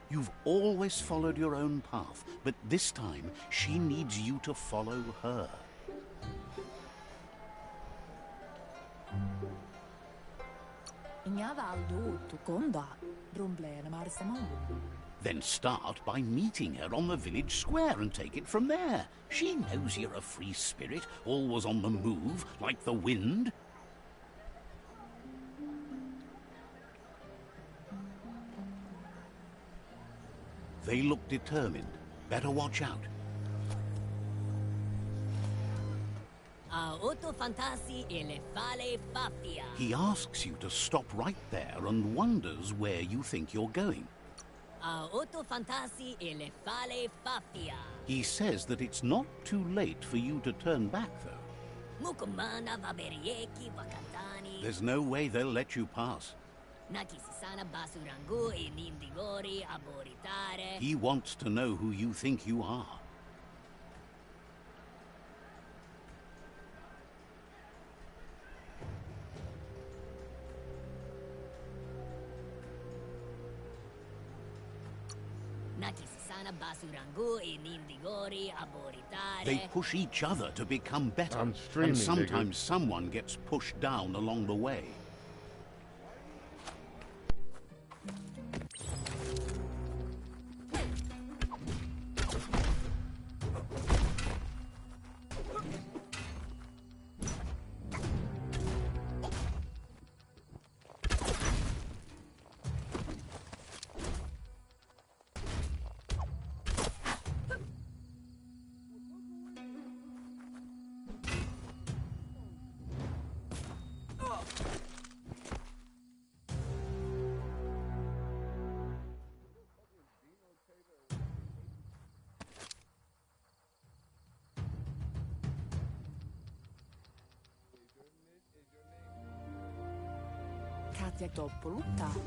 You've always followed your own path, but this time she needs you to follow her. Then start by meeting her on the village square and take it from there. She knows you're a free spirit, always on the move, like the wind. They look determined. Better watch out. He asks you to stop right there and wonders where you think you're going. He says that it's not too late for you to turn back, though. There's no way they'll let you pass. He wants to know who you think you are. They push each other to become better, and sometimes someone gets pushed down along the way.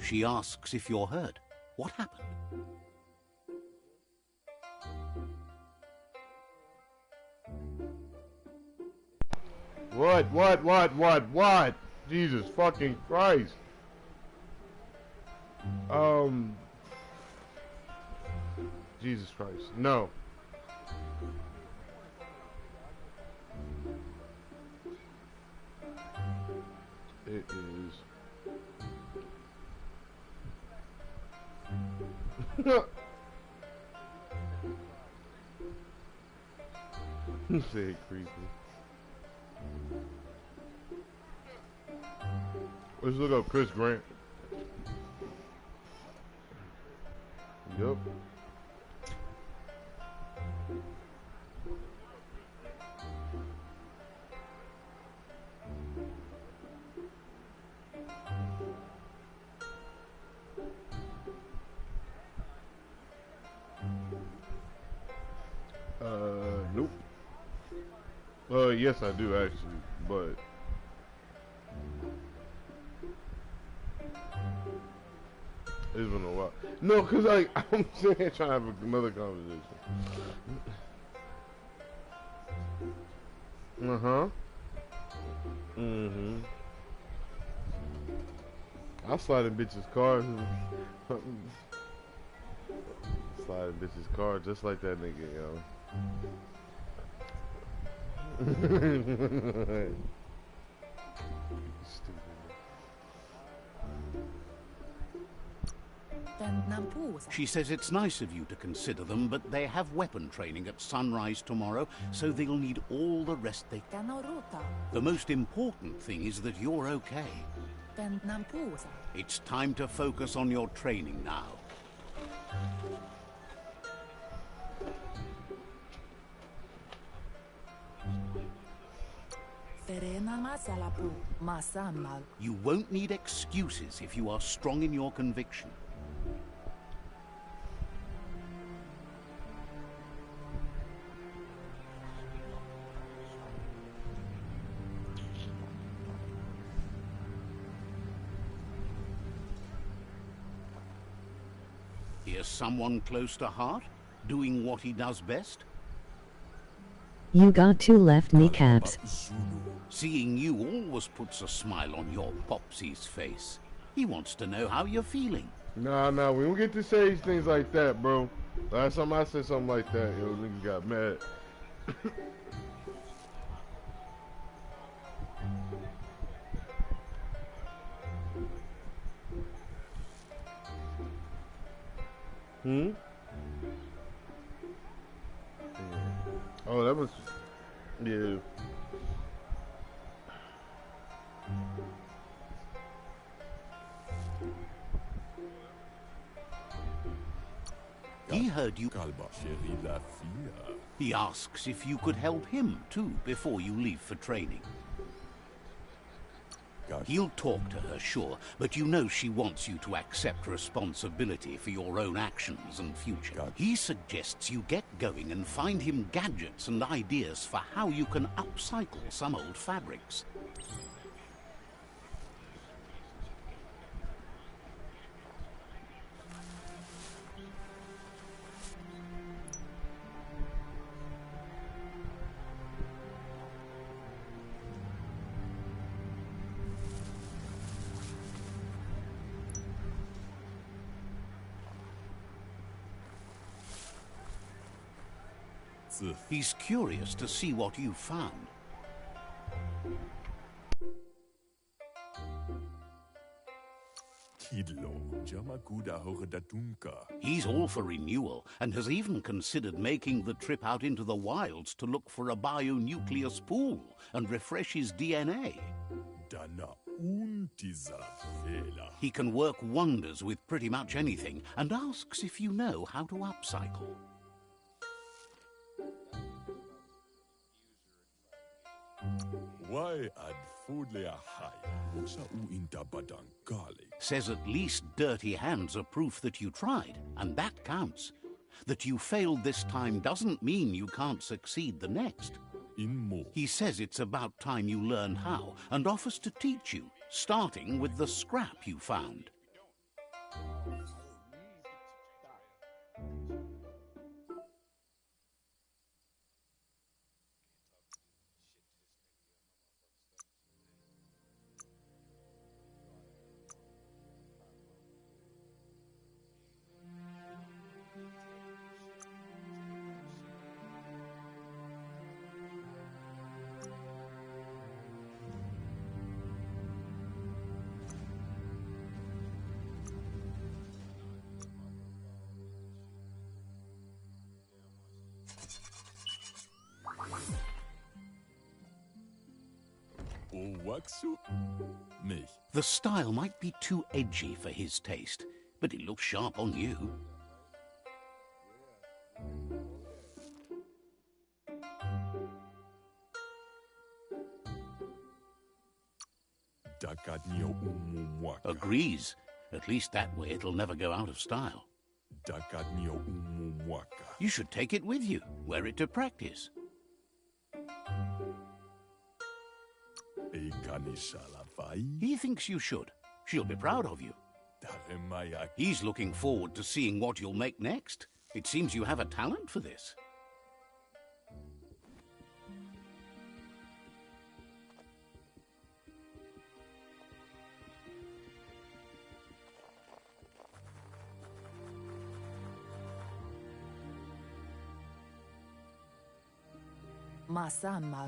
She asks if you're hurt. What happened? What? Jesus fucking Christ. Jesus Christ. No. It is. Say it creepy. Let's look up Chris Grant. Yup. Nope. Yes I do actually, but it's been a while. No, cause I'm sitting here trying to have another conversation. I slide in bitches' cars. Slide in bitches' car just like that nigga, yo. She says it's nice of you to consider them, but they have weapon training at sunrise tomorrow, so they'll need all the rest they can. The most important thing is that you're okay. It's time to focus on your training now. You won't need excuses if you are strong in your conviction. Here's someone close to heart, doing what he does best. You got 2 left kneecaps. Seeing you always puts a smile on your Popsy's face. He wants to know how you're feeling. Nah, we don't get to say things like that, bro. Last time I said something like that, yo, nigga got mad. Oh, that was... Yeah. He heard you. He asks if you could help him too before you leave for training. He'll talk to her, sure, but you know she wants you to accept responsibility for your own actions and future. He suggests you get going and find him gadgets and ideas for how you can upcycle some old fabrics. He's curious to see what you've found. He's all for renewal and has even considered making the trip out into the wilds to look for a bionucleus pool and refresh his DNA. He can work wonders with pretty much anything and asks if you know how to upcycle. Says at least dirty hands are proof that you tried, and that counts. That you failed this time doesn't mean you can't succeed the next. He says it's about time you learned how, and offers to teach you, starting with the scrap you found. The style might be too edgy for his taste, but it looks sharp on you. Agrees. At least that way it'll never go out of style. You should take it with you, wear it to practice. He thinks you should. She'll be proud of you. He's looking forward to seeing what you'll make next. It seems you have a talent for this.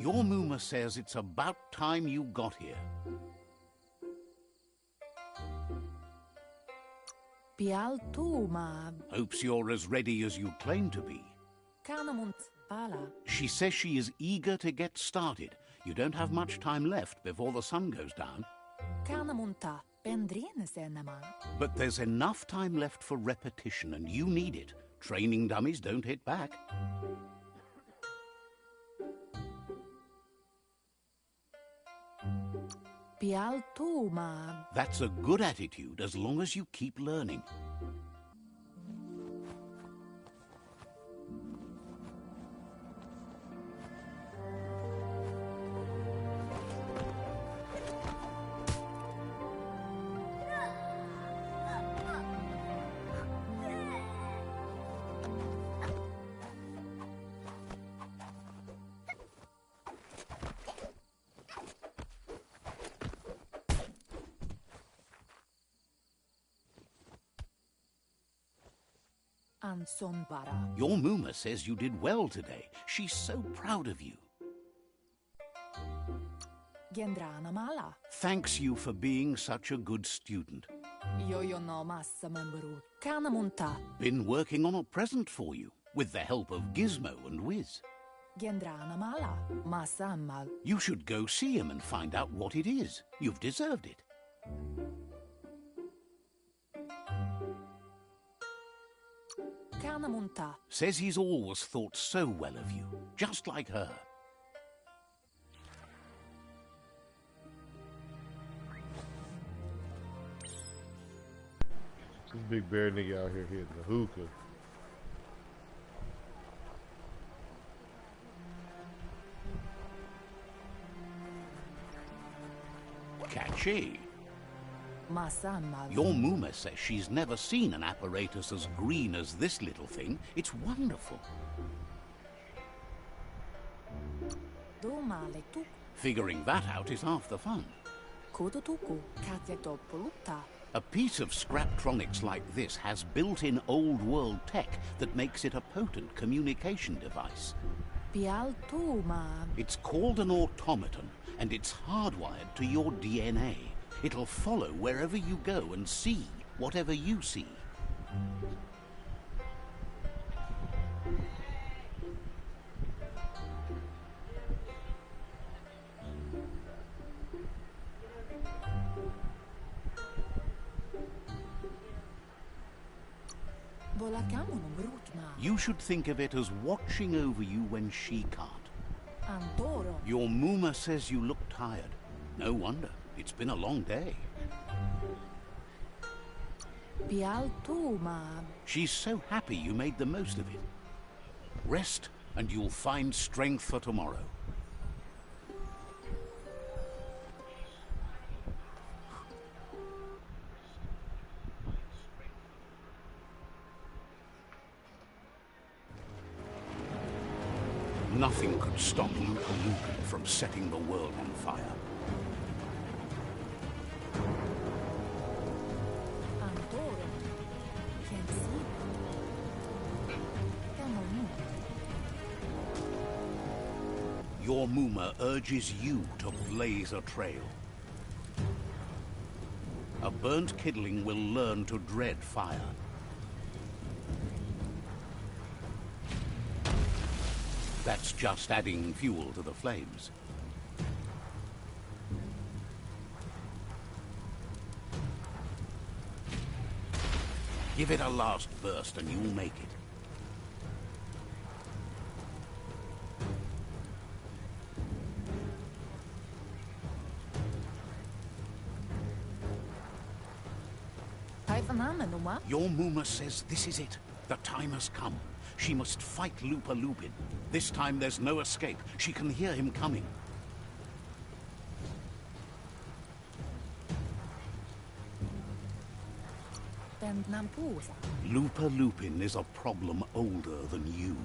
Your Muma says it's about time you got here. Hopes you're as ready as you claim to be. She says she is eager to get started. You don't have much time left before the sun goes down. But there's enough time left for repetition, and you need it. Training dummies don't hit back. Pialtuma. That's a good attitude as long as you keep learning. Ansonbara. Your Muma says you did well today. She's so proud of you. Gendrana mala. Thanks you for being such a good student. Yo no massa memberu. Kanamunta. Been working on a present for you, with the help of Gizmo and Wiz. Gendrana mala. Massa mal. You should go see him and find out what it is. You've deserved it. Kanamunta. Says he's always thought so well of you, just like her. This big bear nigga out here hitting the hookah. Catchy. Massa mal. Your Muma says she's never seen an apparatus as green as this little thing. It's wonderful. Do male tu. Figuring that out is half the fun. Kodotuku. Katjatopoluta. A piece of scraptronics like this has built-in old-world tech that makes it a potent communication device. Pialtuma. It's called an automaton, and it's hardwired to your DNA. It'll follow wherever you go and see whatever you see. You should think of it as watching over you when she can't. Antoro. Your Muma says you look tired. No wonder. It's been a long day. Pialtuma. She's so happy you made the most of it. Rest, and you'll find strength for tomorrow. Nothing could stop Lupa Lupa from setting the world on fire. Antoro. Can't see. Come on. Your Muma urges you to blaze a trail. A burnt kidling will learn to dread fire. That's just adding fuel to the flames. Give it a last burst and you'll make it. Your Muma says this is it. The time has come. She must fight Lupa Lupin. This time there's no escape. She can hear him coming. Lupa Lupin is a problem older than you.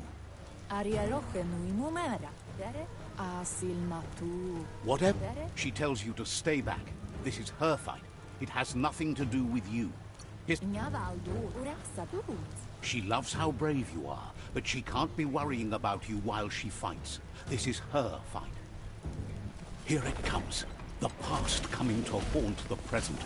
Whatever. She tells you to stay back. This is her fight. It has nothing to do with you. She loves how brave you are, but she can't be worrying about you while she fights. This is her fight. Here it comes. The past coming to haunt the present.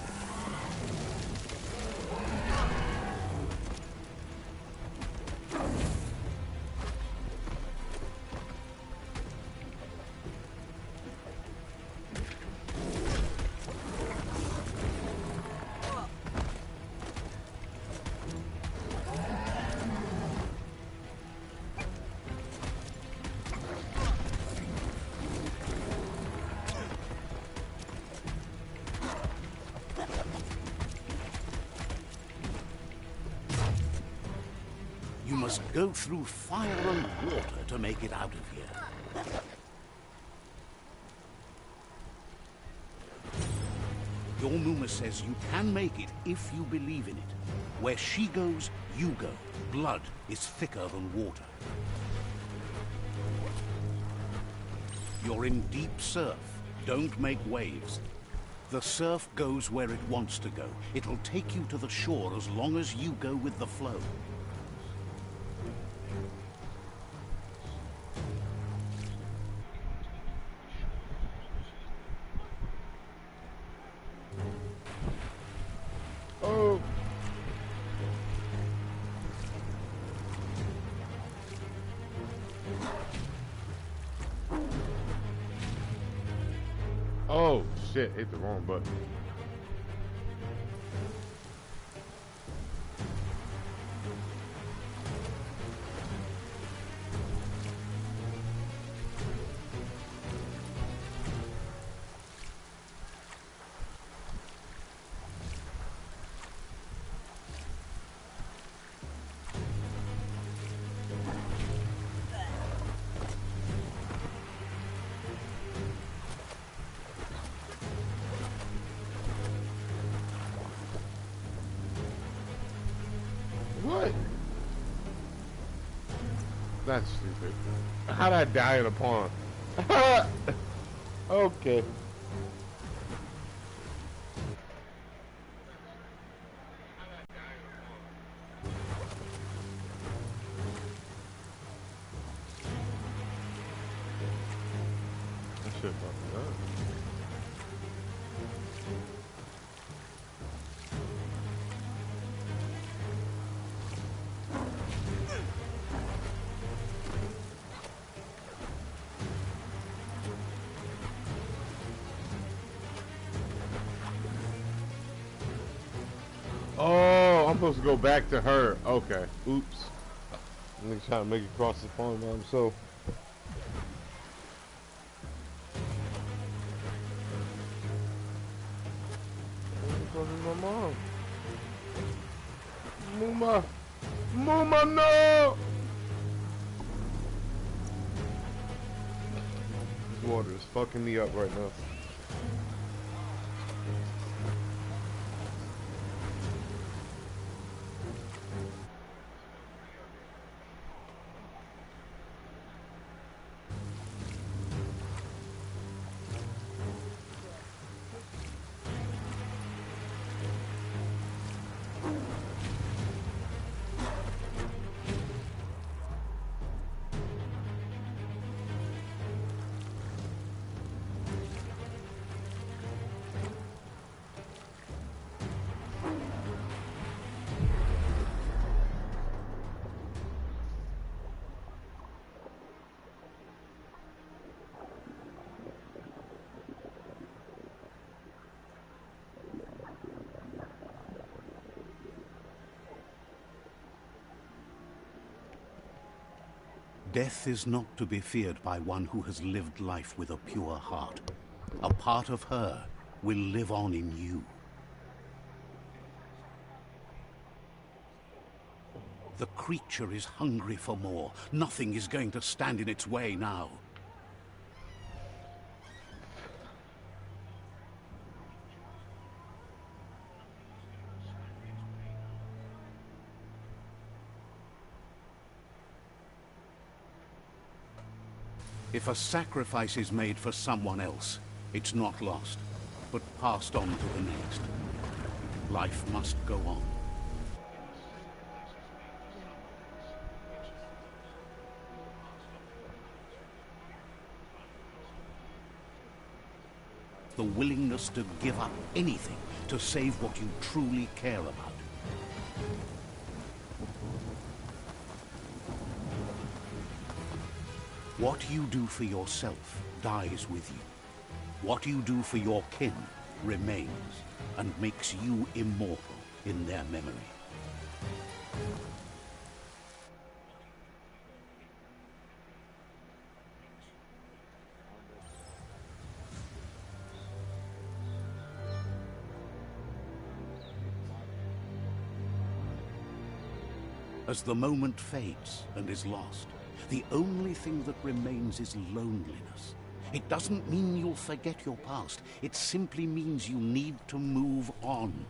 must go through fire and water to make it out of here. Your Muma says you can make it if you believe in it. Where she goes, you go. Blood is thicker than water. You're in deep surf. Don't make waves. The surf goes where it wants to go. It'll take you to the shore as long as you go with the flow. Oh. Oh shit, hit the wrong button. What? That's stupid. How'd I die in a pond? Okay. That shit fucking up. Oh, I'm supposed to go back to her. Okay. Oops. I'm trying to make it across the pond by himself. Where the fuck is my mom? Muma! Muma, no! This water is fucking me up right now. Death is not to be feared by one who has lived life with a pure heart. A part of her will live on in you. The creature is hungry for more. Nothing is going to stand in its way now. If a sacrifice is made for someone else, it's not lost, but passed on to the next. Life must go on. The willingness to give up anything to save what you truly care about. What you do for yourself dies with you. What you do for your kin remains and makes you immortal in their memory. As the moment fades and is lost, the only thing that remains is loneliness. It doesn't mean you'll forget your past. It simply means you need to move on.